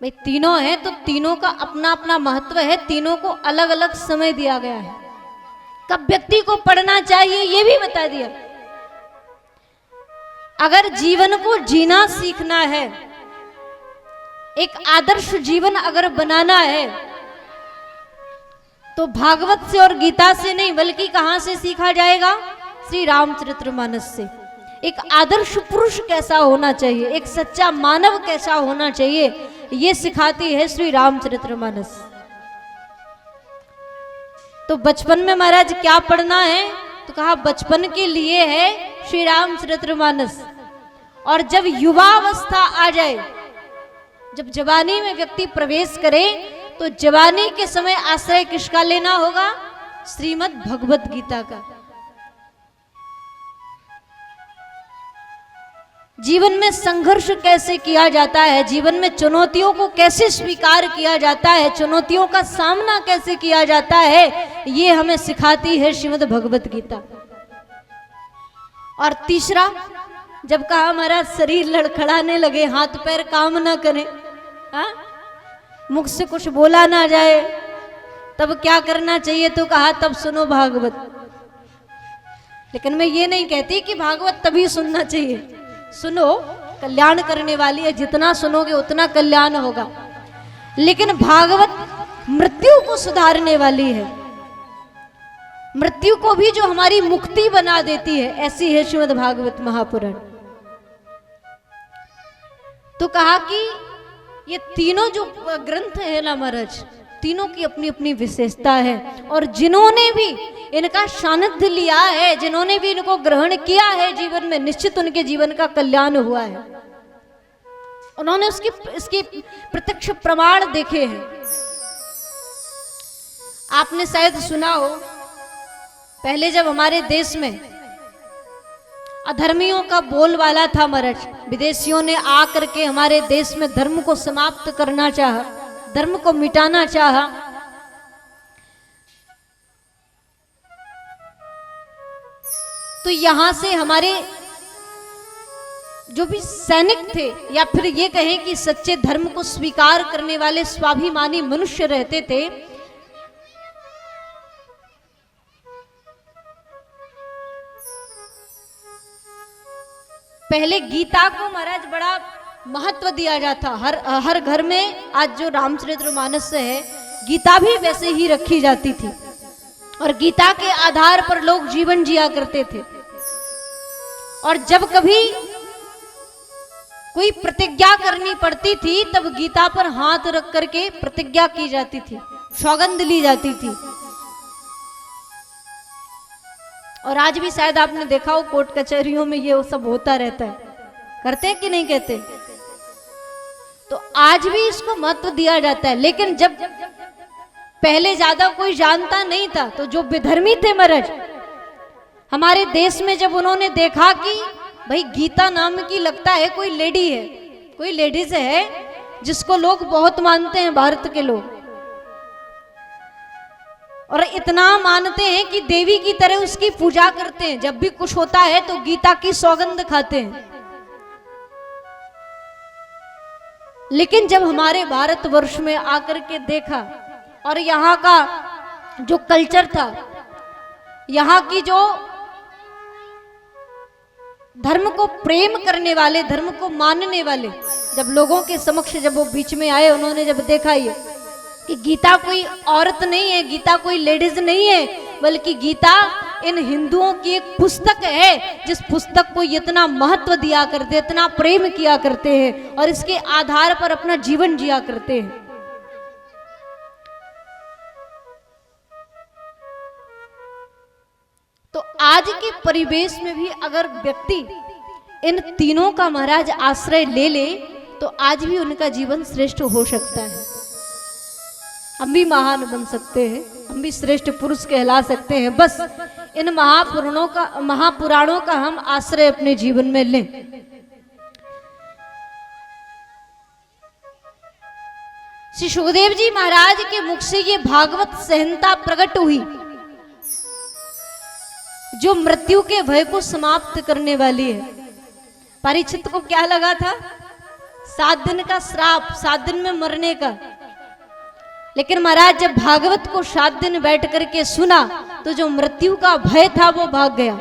Speaker 1: भाई तीनों हैं तो तीनों का अपना अपना महत्व है, तीनों को अलग अलग समय दिया गया है। कब व्यक्ति को पढ़ना चाहिए ये भी बता दिया। अगर जीवन को जीना सीखना है, एक आदर्श जीवन अगर बनाना है, तो भागवत से और गीता से नहीं बल्कि कहां से सीखा जाएगा? श्री रामचरितमानस से। एक आदर्श पुरुष कैसा होना चाहिए, एक सच्चा मानव कैसा होना चाहिए, ये सिखाती है श्री रामचरितमानस। तो बचपन में महाराज क्या पढ़ना है? तो कहा बचपन के लिए है श्री रामचरितमानस। और जब युवावस्था आ जाए, जब जवानी में व्यक्ति प्रवेश करे, तो जवानी के समय आश्रय किसका लेना होगा? श्रीमद् भगवत गीता का। जीवन में संघर्ष कैसे किया जाता है, जीवन में चुनौतियों को कैसे स्वीकार किया जाता है, चुनौतियों का सामना कैसे किया जाता है, ये हमें सिखाती है श्रीमद् भगवत गीता। और तीसरा, जब कहा हमारा शरीर लड़खड़ाने लगे, हाथ पैर काम ना करें, हाँ? मुख से कुछ बोला ना जाए, तब क्या करना चाहिए? तो कहा तब सुनो भागवत। लेकिन मैं ये नहीं कहती कि भागवत तभी सुनना चाहिए। सुनो, कल्याण करने वाली है, जितना सुनोगे उतना कल्याण होगा। लेकिन भागवत मृत्यु को सुधारने वाली है, मृत्यु को भी जो हमारी मुक्ति बना देती है, ऐसी है श्रीमद् भागवत महापुराण। तो कहा कि ये तीनों जो ग्रंथ है ना महाराज, तीनों की अपनी अपनी विशेषता है। और जिन्होंने भी इनका सानिध्य लिया है, जिन्होंने भी इनको ग्रहण किया है जीवन में, निश्चित उनके जीवन का कल्याण हुआ है। उन्होंने इसके प्रत्यक्ष प्रमाण देखे हैं। आपने शायद सुना हो, पहले जब हमारे देश में अधर्मियों का बोलबाला था महाराज, विदेशियों ने आकर के हमारे देश में धर्म को समाप्त करना चाहा, धर्म को मिटाना चाहा, तो यहां से हमारे जो भी सैनिक थे, या फिर ये कहें कि सच्चे धर्म को स्वीकार करने वाले स्वाभिमानी मनुष्य रहते थे, पहले गीता को महाराज बड़ा महत्व दिया जाता। हर घर में आज जो रामचरितमानस है, गीता भी वैसे ही रखी जाती थी और गीता के आधार पर लोग जीवन जिया करते थे। और जब कभी कोई प्रतिज्ञा करनी पड़ती थी, तब गीता पर हाथ रख करके प्रतिज्ञा की जाती थी, सौगंध ली जाती थी। और आज भी शायद आपने देखा हो कोर्ट कचहरियों में ये सब होता रहता है, करते कि नहीं कहते? तो आज भी इसको महत्व दिया जाता है। लेकिन जब पहले ज्यादा कोई जानता नहीं था, तो जो विधर्मी थे महाराज हमारे देश में, जब उन्होंने देखा कि भाई गीता नाम की लगता है कोई लेडी है, कोई लेडीज है जिसको लोग बहुत मानते हैं, भारत के लोग, और इतना मानते हैं कि देवी की तरह उसकी पूजा करते हैं, जब भी कुछ होता है तो गीता की सौगंध खाते हैं। लेकिन जब हमारे भारतवर्ष में आकर के देखा, और यहाँ का जो कल्चर था, यहाँ की जो धर्म को प्रेम करने वाले, धर्म को मानने वाले, जब लोगों के समक्ष जब वो बीच में आए, उन्होंने जब देखा ये कि गीता कोई औरत नहीं है, गीता कोई लेडीज नहीं है, बल्कि गीता इन हिंदुओं की एक पुस्तक है, जिस पुस्तक को इतना महत्व दिया करते, इतना प्रेम किया करते हैं और इसके आधार पर अपना जीवन जिया करते हैं। के परिवेश में भी अगर व्यक्ति इन तीनों का महाराज आश्रय ले ले तो आज भी उनका जीवन श्रेष्ठ हो सकता है। हम भी महान बन सकते हैं, हम भी श्रेष्ठ पुरुष कहला सकते हैं। बस इन महापुराणों का हम आश्रय अपने जीवन में लें। श्री सुखदेव जी महाराज के मुख से ये भागवत संहिता प्रकट हुई जो मृत्यु के भय को समाप्त करने वाली है। परीक्षित को क्या लगा था? 7 दिन का श्राप, 7 दिन में मरने का। लेकिन महाराज जब भागवत को 7 दिन बैठ करके सुना तो जो मृत्यु का भय था वो भाग गया।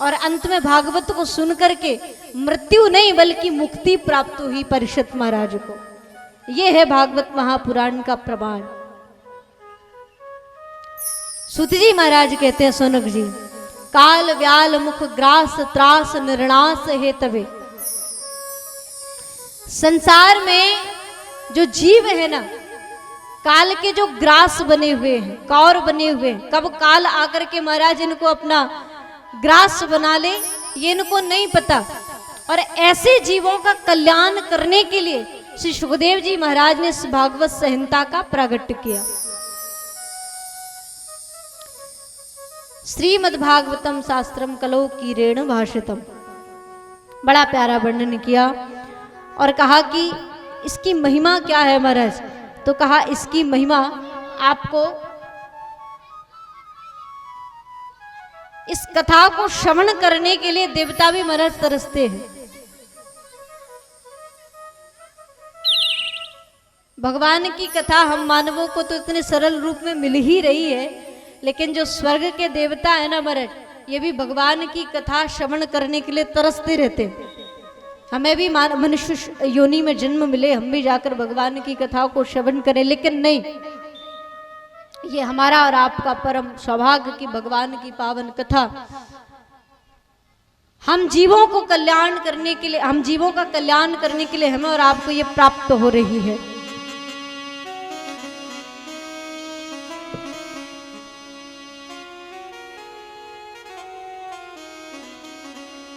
Speaker 1: और अंत में भागवत को सुन करके मृत्यु नहीं बल्कि मुक्ति प्राप्त हुई परीक्षित महाराज को। ये है भागवत महापुराण का प्रमाण। सूत जी महाराज कहते हैं, सोनक जी, काल व्याल मुख ग्रास त्रास निर्णास है तवे। संसार में जो जीव है ना, काल के जो ग्रास बने हुए हैं, कौर बने हुए हैं, कब काल आकर के महाराज इनको अपना ग्रास बना ले ये इनको नहीं पता। और ऐसे जीवों का कल्याण करने के लिए श्री सुखदेव जी महाराज ने इस भागवत संहिता का प्रागट्य किया। श्रीमद् भागवतम शास्त्रम कलौ कीरेण भाषितम, बड़ा प्यारा वर्णन किया और कहा कि इसकी महिमा क्या है महाराज। तो कहा इसकी महिमा आपको इस कथा को श्रवण करने के लिए देवता भी महाराज तरसते हैं। भगवान की कथा हम मानवों को तो इतने सरल रूप में मिल ही रही है, लेकिन जो स्वर्ग के देवता है ना महाराज, ये भी भगवान की कथा श्रवण करने के लिए तरसते रहते हैं। हमें भी मनुष्य योनि में जन्म मिले, हम भी जाकर भगवान की कथा को श्रवण करें, लेकिन नहीं, ये हमारा और आपका परम सौभाग्य की भगवान की पावन कथा हम जीवों को कल्याण करने के लिए, हम जीवों का कल्याण करने के लिए हमें और आपको ये प्राप्त हो रही है।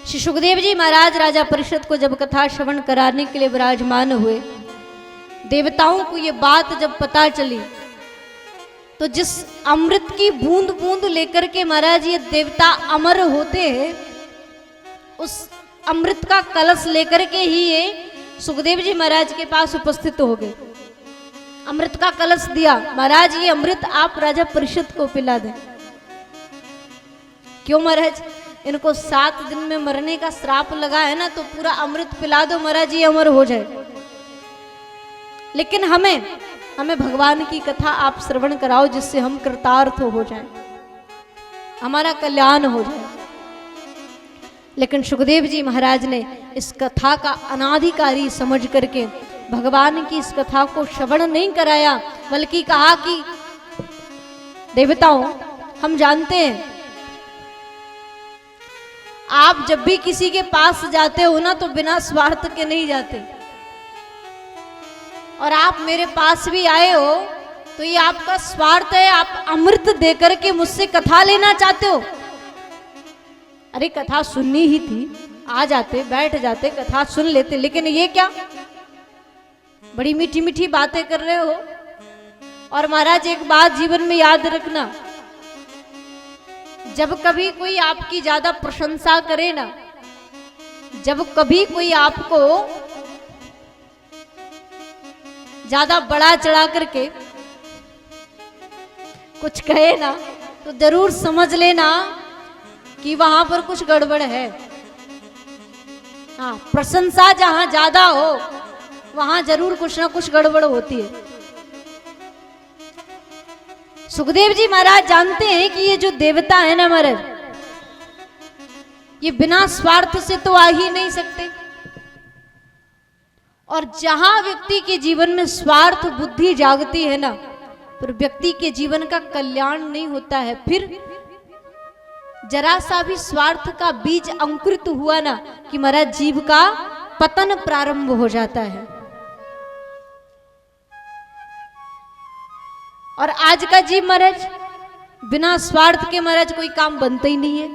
Speaker 1: श्री सुखदेव जी महाराज राजा परीक्षित को जब कथा श्रवण कराने के लिए विराजमान हुए, देवताओं को ये बात जब पता चली तो जिस अमृत की बूंद बूंद लेकर के महाराज ये देवता अमर होते हैं, उस अमृत का कलश लेकर के ही ये सुखदेव जी महाराज के पास उपस्थित हो गए। अमृत का कलश दिया, महाराज ये अमृत आप राजा परीक्षित को पिला दें। क्यों महाराज? इनको 7 दिन में मरने का श्राप लगा है ना, तो पूरा अमृत पिला दो महाराज, ये अमर हो जाए। लेकिन हमें भगवान की कथा आप श्रवण कराओ जिससे हम कृतार्थ हो जाएं, हमारा कल्याण हो जाए। लेकिन सुखदेव जी महाराज ने इस कथा का अनाधिकारी समझ करके भगवान की इस कथा को श्रवण नहीं कराया, बल्कि कहा कि देवताओं, हम जानते हैं आप जब भी किसी के पास जाते हो ना तो बिना स्वार्थ के नहीं जाते, और आप मेरे पास भी आए हो तो ये आपका स्वार्थ है, आप अमृत देकर के मुझसे कथा लेना चाहते हो। अरे कथा सुननी ही थी, आ जाते, बैठ जाते, कथा सुन लेते, लेकिन ये क्या बड़ी मीठी मीठी बातें कर रहे हो। और महाराज एक बात जीवन में याद रखना, जब कभी कोई आपकी ज्यादा प्रशंसा करे ना, जब कभी कोई आपको ज्यादा बड़ा चढ़ा करके कुछ कहे ना, तो जरूर समझ लेना कि वहां पर कुछ गड़बड़ है। हाँ, प्रशंसा जहां ज्यादा हो वहां जरूर कुछ ना कुछ गड़बड़ होती है। सुखदेव जी महाराज जानते हैं कि ये जो देवता है ना महाराज, ये बिना स्वार्थ से तो आ ही नहीं सकते। और जहां व्यक्ति के जीवन में स्वार्थ बुद्धि जागती है ना, फिर व्यक्ति के जीवन का कल्याण नहीं होता है। फिर जरा सा भी स्वार्थ का बीज अंकुरित हुआ ना कि महाराज जीव का पतन प्रारंभ हो जाता है। और आज का जीव महाराज बिना स्वार्थ के महाराज कोई काम बनता ही नहीं है।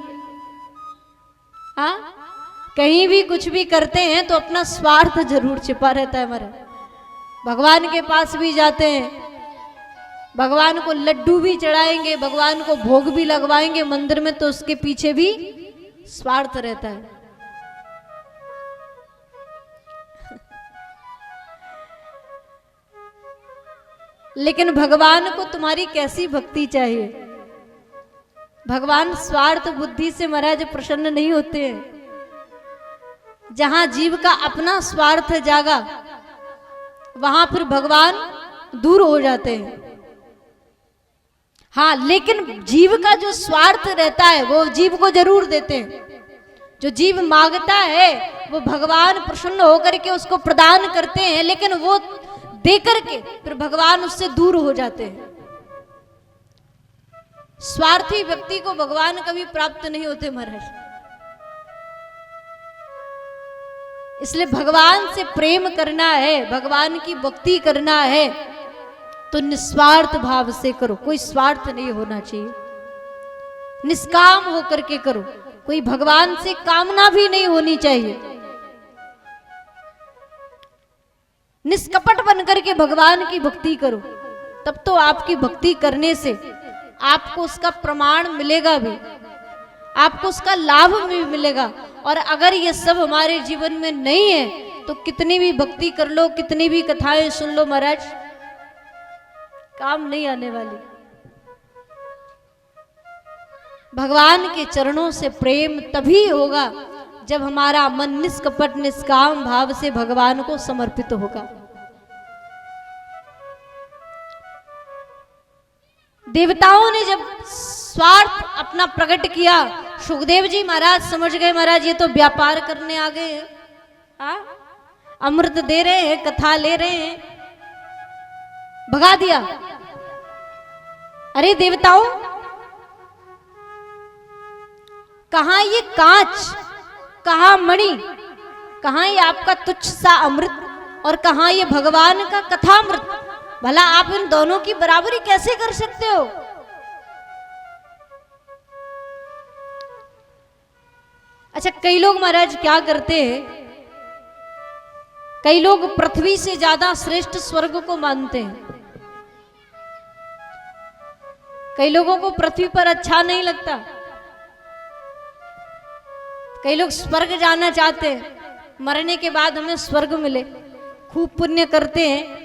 Speaker 1: हाँ, कहीं भी कुछ भी करते हैं तो अपना स्वार्थ जरूर छिपा रहता है महाराज। भगवान के पास भी जाते हैं, भगवान को लड्डू भी चढ़ाएंगे, भगवान को भोग भी लगवाएंगे मंदिर में, तो उसके पीछे भी स्वार्थ रहता है। लेकिन भगवान को तुम्हारी कैसी भक्ति चाहिए? भगवान स्वार्थ बुद्धि से महाराज प्रसन्न नहीं होते हैं। जहां जीव का अपना स्वार्थ जागा वहां फिर भगवान दूर हो जाते हैं। हाँ, लेकिन जीव का जो स्वार्थ रहता है वो जीव को जरूर देते हैं। जो जीव मांगता है वो भगवान प्रसन्न होकर के उसको प्रदान करते हैं, लेकिन वो दे करके फिर भगवान उससे दूर हो जाते हैं। स्वार्थी व्यक्ति को भगवान कभी प्राप्त नहीं होते महाराज। इसलिए भगवान से प्रेम करना है, भगवान की भक्ति करना है तो निस्वार्थ भाव से करो, कोई स्वार्थ नहीं होना चाहिए। निष्काम होकर के करो, कोई भगवान से कामना भी नहीं होनी चाहिए। निष्कपट बनकर के भगवान की भक्ति करो, तब तो आपकी भक्ति करने से आपको उसका प्रमाण मिलेगा भी, आपको उसका लाभ भी मिलेगा। और अगर ये सब हमारे जीवन में नहीं है तो कितनी भी भक्ति कर लो, कितनी भी कथाएं सुन लो महाराज, काम नहीं आने वाली। भगवान के चरणों से प्रेम तभी होगा जब हमारा मन निष्कपट निष्काम भाव से भगवान को समर्पित होगा। देवताओं ने जब स्वार्थ अपना प्रकट किया, सुखदेव जी महाराज समझ गए महाराज ये तो व्यापार करने आ गए हैं, अमृत दे रहे हैं, कथा ले रहे हैं, भगा दिया। अरे देवताओं, कहां ये कांच, कहां मणि, कहां ये आपका तुच्छ सा अमृत और कहां ये भगवान का कथामृत? भला आप इन दोनों की बराबरी कैसे कर सकते हो? अच्छा, कई लोग महाराज क्या करते हैं, कई लोग पृथ्वी से ज्यादा श्रेष्ठ स्वर्ग को मानते हैं। कई लोगों को पृथ्वी पर अच्छा नहीं लगता, कई लोग स्वर्ग जाना चाहते हैं, मरने के बाद हमें स्वर्ग मिले। खूब पुण्य करते हैं,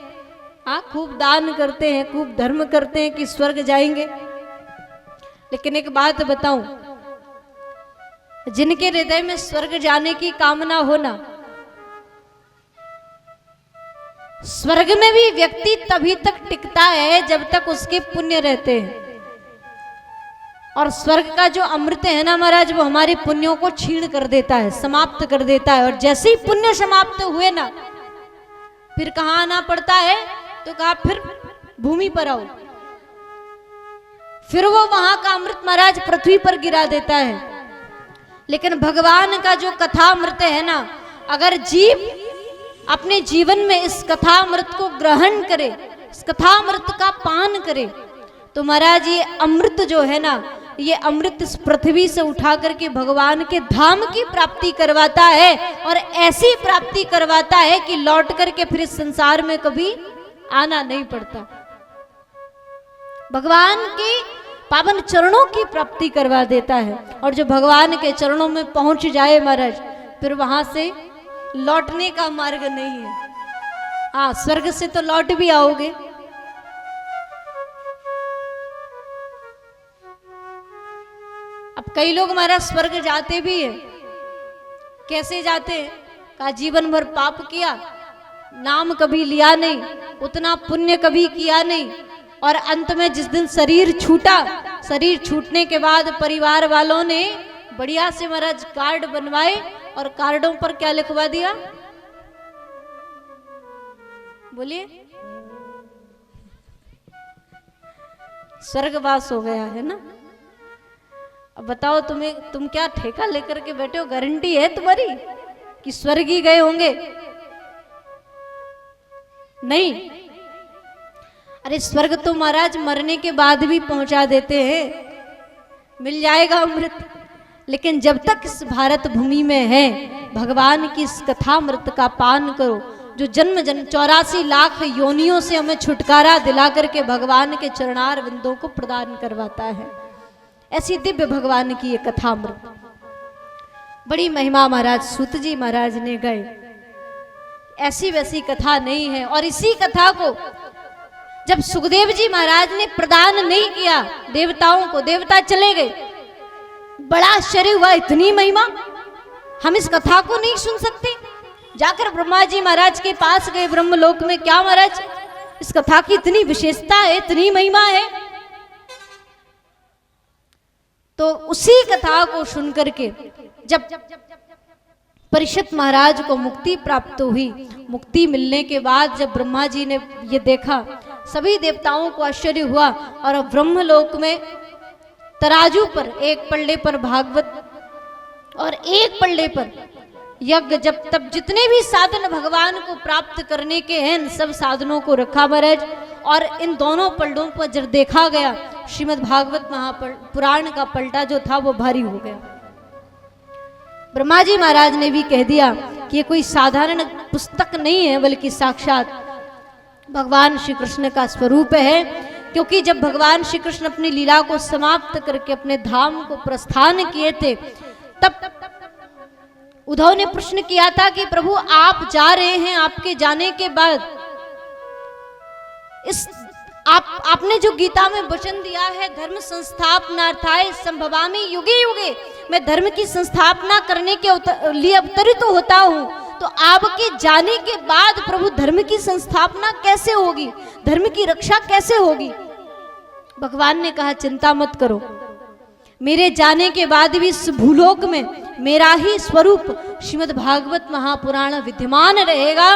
Speaker 1: हाँ, खूब दान करते हैं, खूब धर्म करते हैं कि स्वर्ग जाएंगे। लेकिन एक बात बताऊं, जिनके हृदय में स्वर्ग जाने की कामना हो ना, स्वर्ग में भी व्यक्ति तभी तक टिकता है जब तक उसके पुण्य रहते हैं। और स्वर्ग का जो अमृत है ना महाराज, वो हमारे पुण्यों को छीण कर देता है, समाप्त कर देता है। और जैसे ही पुण्य समाप्त हुए ना, फिर कहाँ आना पड़ता है? तो कहा फिर भूमि पर आओ। फिर वो वहां का अमृत महाराज पृथ्वी पर गिरा देता है। लेकिन भगवान का जो कथामृत है ना, अगर जीव अपने जीवन में इस कथामृत को ग्रहण करे, इस कथामृत का पान करे, तो महाराज ये अमृत जो है ना, ये अमृत इस पृथ्वी से उठा करके भगवान के धाम की प्राप्ति करवाता है। और ऐसी प्राप्ति करवाता है कि लौट करके फिर इस संसार में कभी आना नहीं पड़ता। भगवान के पावन चरणों की प्राप्ति करवा देता है। और जो भगवान के चरणों में पहुंच जाए महाराज, फिर वहां से लौटने का मार्ग नहीं है। हाँ, स्वर्ग से तो लौट भी आओगे, अब कई लोग हमारा स्वर्ग जाते भी है। कैसे जाते हैं? का जीवन भर पाप किया, नाम कभी लिया नहीं, उतना पुण्य कभी किया नहीं, और अंत में जिस दिन शरीर छूटा, शरीर छूटने के बाद परिवार वालों ने बढ़िया से महाराज कार्ड बनवाए और कार्डों पर क्या लिखवा दिया? बोलिए, स्वर्गवास हो गया है ना। अब बताओ तुम क्या ठेका लेकर के बैठे हो? गारंटी है तुम्हारी कि स्वर्ग ही गए होंगे? नहीं। अरे स्वर्ग तो महाराज मरने के बाद भी पहुंचा देते हैं, मिल जाएगा अमृत। लेकिन जब तक इस भारत भूमि में है, भगवान की इस कथामृत का पान करो, जो जन्म जन्म 84 लाख योनियों से हमें छुटकारा दिला करके भगवान के चरणार बिंदों को प्रदान करवाता है। ऐसी दिव्य भगवान की ये कथामृत, बड़ी महिमा महाराज सूत जी महाराज ने गए। ऐसी वैसी कथा नहीं है। और इसी कथा को जब सुखदेव जी महाराज ने प्रदान नहीं किया देवताओं को, देवता चले गए, बड़ा आश्चर्य हुआ, इतनी महिमा, हम इस कथा को नहीं सुन सकते। जाकर ब्रह्मा जी महाराज के पास गए ब्रह्मलोक में, क्या महाराज इस कथा की इतनी विशेषता है, इतनी महिमा है। तो उसी कथा को सुनकर के जब परीक्षित महाराज को मुक्ति प्राप्त हुई, मुक्ति मिलने के बाद जब ब्रह्मा जी ने ये देखा, सभी देवताओं को आश्चर्य हुआ। और ब्रह्मलोक में तराजू पर एक पल्ले पर भागवत और एक पल्ले पर यज्ञ, जब तब जितने भी साधन भगवान को प्राप्त करने के हैं, इन सब साधनों को रखा महाराज। और इन दोनों पलटों पर जब देखा गया, श्रीमद् भागवत महापुराण का पलटा जो था वो भारी हो गया। ब्रह्मा जी महाराज ने भी कह दिया कि ये कोई साधारण पुस्तक नहीं है, बल्कि साक्षात भगवान श्री कृष्ण का स्वरूप है। क्योंकि जब भगवान श्री कृष्ण अपनी लीला को समाप्त करके अपने धाम को प्रस्थान किए थे, तब उद्धव ने प्रश्न किया था कि प्रभु आप जा रहे हैं, आपके जाने के बाद इस आपने जो गीता में वचन दिया है, धर्म संस्थापनार्थाय संभवामि युगे युगे, मैं धर्म की संस्थापना करने के लिए अवतरित तो होता हूँ, तो आपके जाने के बाद प्रभु धर्म की संस्थापना कैसे होगी, धर्म की रक्षा कैसे होगी। भगवान ने कहा चिंता मत करो, मेरे जाने के बाद भी इस भूलोक में मेरा ही स्वरूप श्रीमद् भागवत महापुराण विद्यमान रहेगा।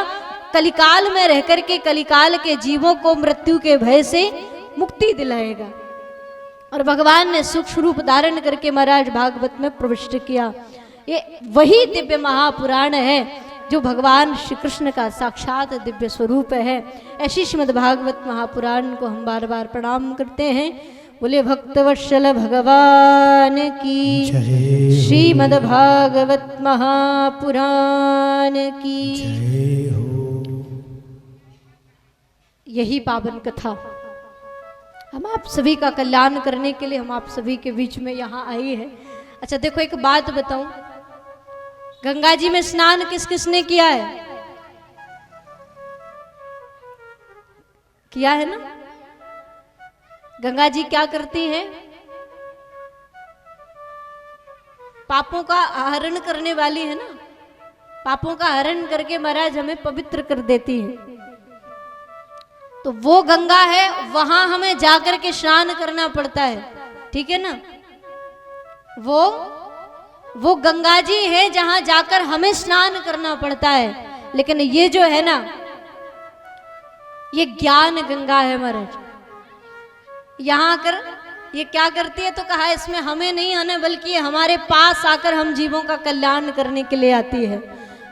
Speaker 1: कलिकाल में रह करके कलिकाल के जीवों को मृत्यु के भय से मुक्ति दिलाएगा। और भगवान ने सूक्ष्म रूप धारण करके महाराज भागवत में प्रविष्ट किया। ये वही दिव्य महापुराण है जो भगवान श्री कृष्ण का साक्षात दिव्य स्वरूप है। ऐसी श्रीमद् भागवत महापुराण को हम बार बार प्रणाम करते हैं। बोले भक्तवत्सल भगवान की, श्रीमद् भागवत महापुराण की। यही पावन कथा हम आप सभी का कल्याण करने के लिए हम आप सभी के बीच में यहाँ आई है। अच्छा देखो, एक बात बताऊं, गंगा जी में स्नान किस किसने किया है? किया है ना? गंगा जी क्या करती हैं? पापों का हरण करने वाली है ना, पापों का हरण करके महाराज हमें पवित्र कर देती है। तो वो गंगा है, वहां हमें जाकर के स्नान करना पड़ता है, ठीक है ना। वो गंगा जी है जहां जाकर हमें स्नान करना पड़ता है। लेकिन ये जो है ना, ये ज्ञान गंगा है महाराज। यहां आकर ये क्या करती है, तो कहा इसमें हमें नहीं आना, बल्कि हमारे पास आकर हम जीवों का कल्याण करने के लिए आती है।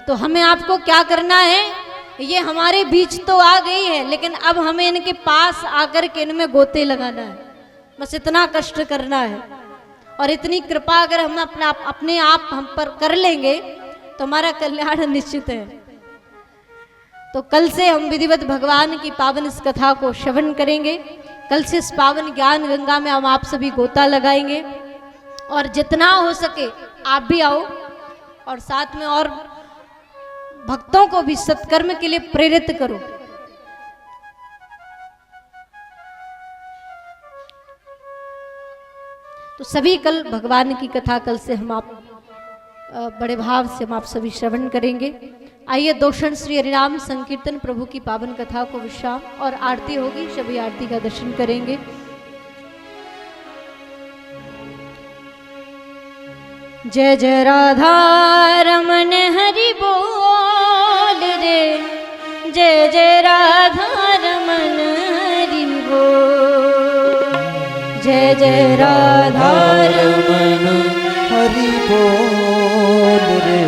Speaker 1: तो हमें आपको क्या करना है, ये हमारे बीच तो आ गई है, लेकिन अब हमें इनके पास आकर के इनमें गोते लगाना है, बस इतना कष्ट करना है। और इतनी कृपा अगर हम अपने आप हम पर कर लेंगे तो हमारा कल्याण निश्चित है। तो कल से हम विधिवत भगवान की पावन इस कथा को श्रवण करेंगे। कल से इस पावन ज्ञान गंगा में हम आप सभी गोता लगाएंगे। और जितना हो सके आप भी आओ, और साथ में और भक्तों को भी सत्कर्म के लिए प्रेरित करो। तो सभी कल भगवान की कथा कल से हम आप बड़े भाव से हम आप सभी श्रवण करेंगे। आइए दो क्षण श्री हरिनाम संकीर्तन प्रभु की पावन कथा को विश्राम, और आरती होगी, सभी आरती का दर्शन करेंगे। जय जय राधा रमन हरि बोल रे, जय जय राधा रमन हरि बोल, जय जय राधा रमन
Speaker 2: हरि बोल रे,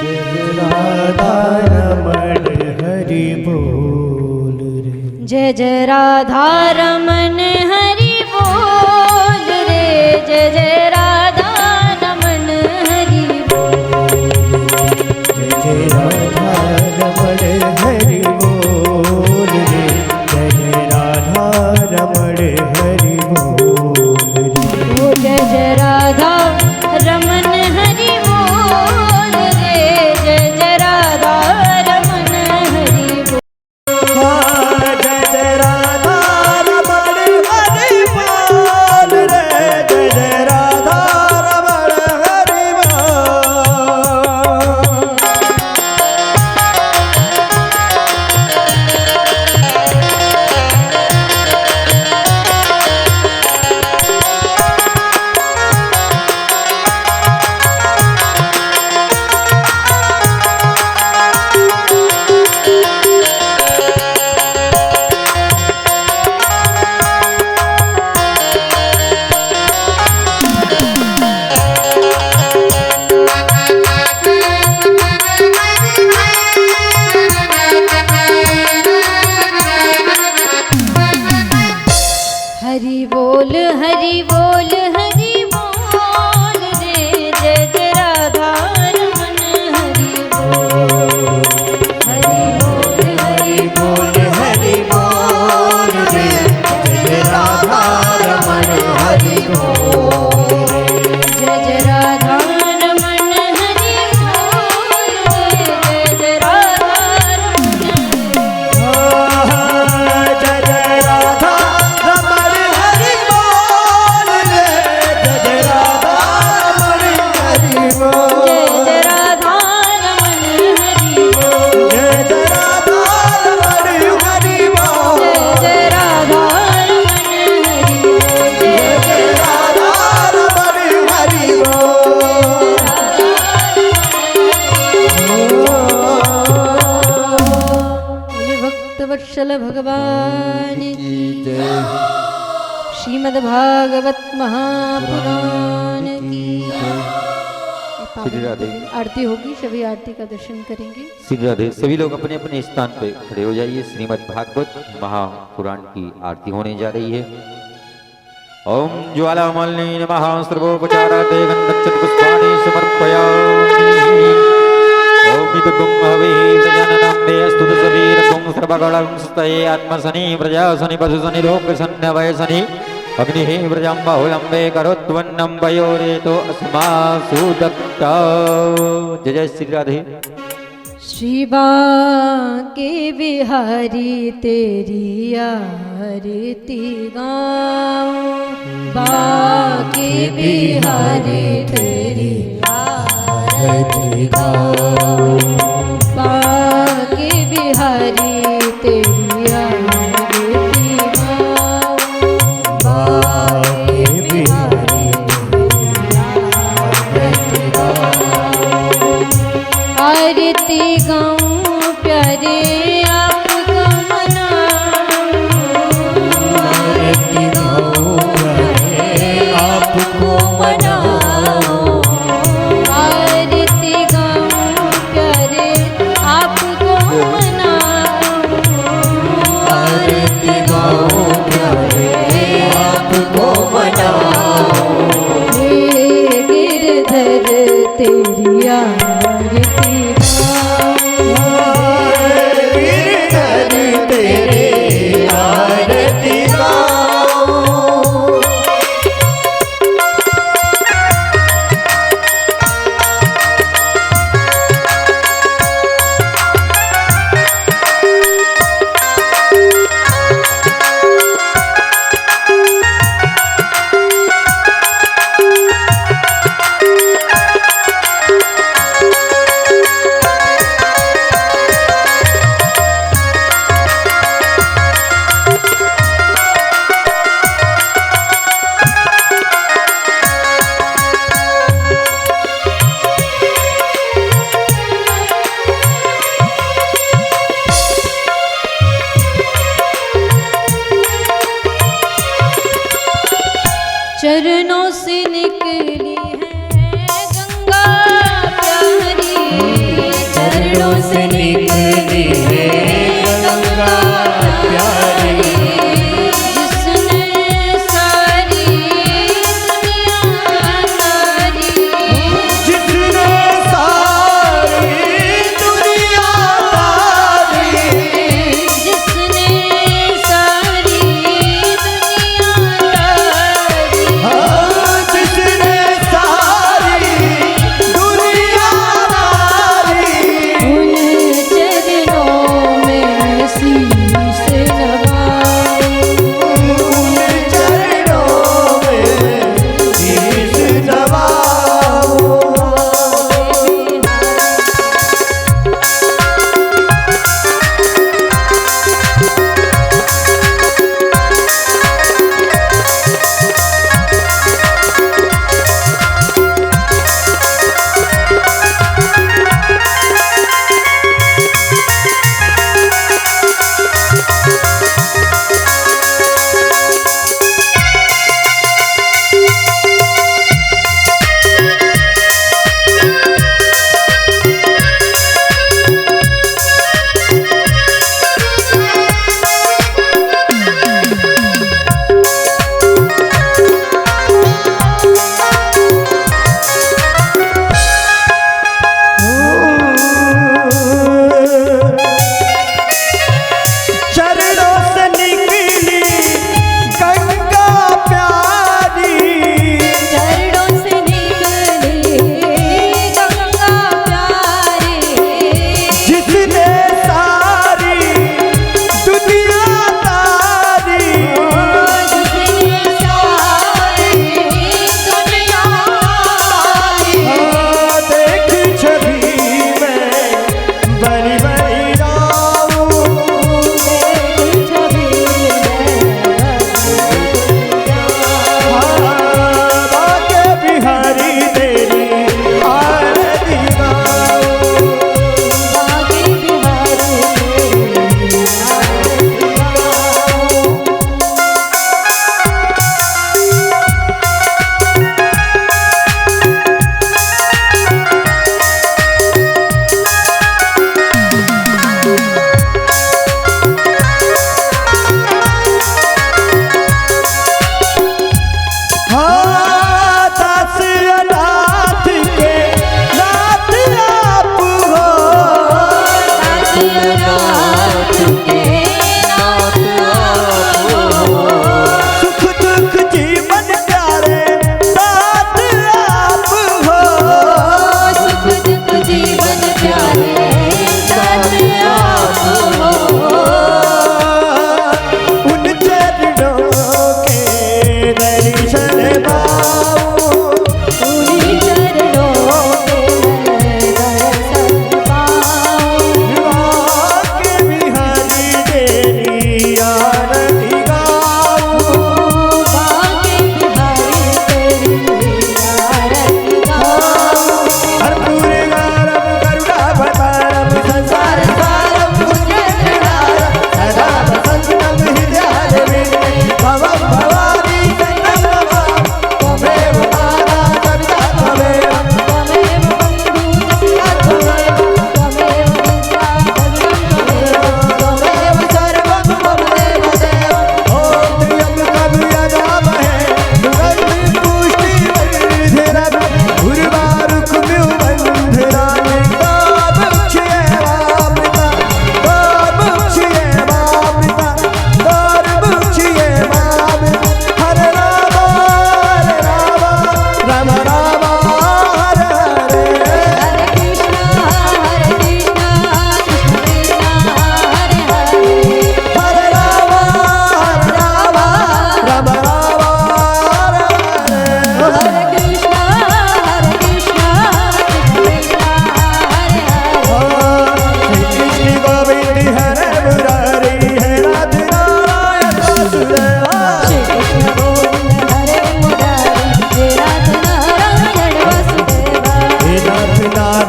Speaker 2: जय राधा रमण हरि बोल रे,
Speaker 1: जय जय जय राधा रमन हरि बोल रे, जय जय राधा रमन हरि बोल,
Speaker 2: जय जय राधा रमण हरि बोल रे, जय जय राधा रमण हरि बोल रे।
Speaker 1: ओ जय जय राधा रमन हरि बोल रे, जय जय राधा रमन हरि बोल।
Speaker 2: हाँ, जय जय राधा रमण हरि बोल रे, जय जय राधा रमण हरि बोल।
Speaker 1: हरि बोल हरि बोल हरि बोल रे, जय जय राधा रमन हरि बोल, हरि बोल हरि
Speaker 2: बोल हरि बोल रे, जय जय राधा रमण हरि बोल रे।
Speaker 1: जय जय राधा रमन हरि बोल रे, जय जय राधा रमन
Speaker 2: जय जय राधा रमण हरि बोल रे, जय जय राधा रमण हरि बोल,
Speaker 1: जय जय राधा रमन हरि बोल,
Speaker 2: जय जय राधा रमण हरि बोल,
Speaker 1: जय जय राधा रमन हरि बोल, जय जय
Speaker 2: राधा रमण हरि
Speaker 1: बोले भक्त वत्सल भगवान की
Speaker 2: जय।
Speaker 1: श्रीमद् भागवत महापुराण की
Speaker 3: श्री राधे।
Speaker 1: आरती होगी, सभी आरती का दर्शन करेंगे।
Speaker 3: श्री राधे। सभी लोग अपने अपने स्थान पे खड़े हो जाइए। श्रीमद् भागवत महापुराण की आरती होने जा रही है। ओम ज्वालामलि नमः सर्वोपचारार्थे गन्धं पुष्पाणि समर्पयामि। ओम विदुगुं हवे गजाननं देस्तु सवीरगुं सर्वगणं स्तये आत्मसनि प्रजासनि पशुसनि लोकसन्नवयसनि अग्निः व्रजं बहुलम्बे करोत्वन्नं वयोरेतो अस्मासु दत्ता। जय जय श्री राधे।
Speaker 1: श्री बांके बिहारी तेरी आरती गाऊं, बांके बिहारी तेरी आरती गाऊं, बांके बिहारी तेरी आरती गाऊं, बांके बिहारी तेरी आरती गाऊं, आरती गाऊं प्यारे आपका मनाऊं, आरती गाऊं प्यारे आपको मनाऊं, आरती गाऊं प्यारे आपको मनाऊं, आरती गाऊं प्यारे आपको मनाऊं, हे गिरधर तेरी आरती
Speaker 2: गिरधर तेरे आरती गाऊं।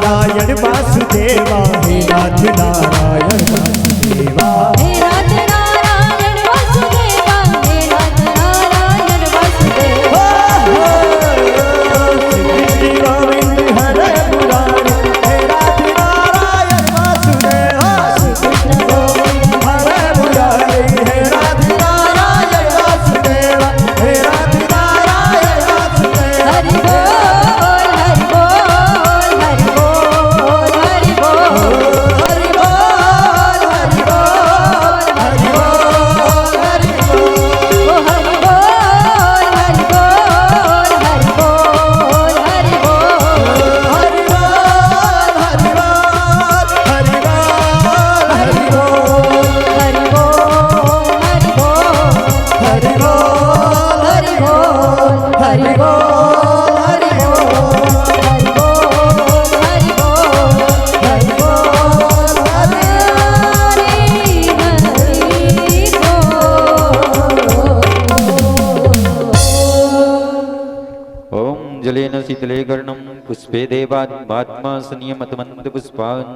Speaker 2: नारायण वासुदेवा हे नाथ नारायण वासुदेवा
Speaker 1: हे नाथ नारायण वासुदेवा हे नाथ नारायण वासुदेवा
Speaker 2: श्री गोविंद हरे मुरारी हे नाथ नारायण वासुदेवा
Speaker 1: कृष्ण गोविंद
Speaker 2: हरे मुरारी हे नाथ नारायण वासुदेवा हे नाथ नारायण वासुदेवा
Speaker 1: हरि बोल हरि बोल हरि बोल हरि बोल
Speaker 2: हरि बोल हरि बोल हरि बोल हरि बोल
Speaker 1: ओ हरि बोल हरि बोल हरि बोल हरि
Speaker 3: ओम जलेन शीतले कर्णम पुष्पे देवात्मासनियमतमंद पुष्पान्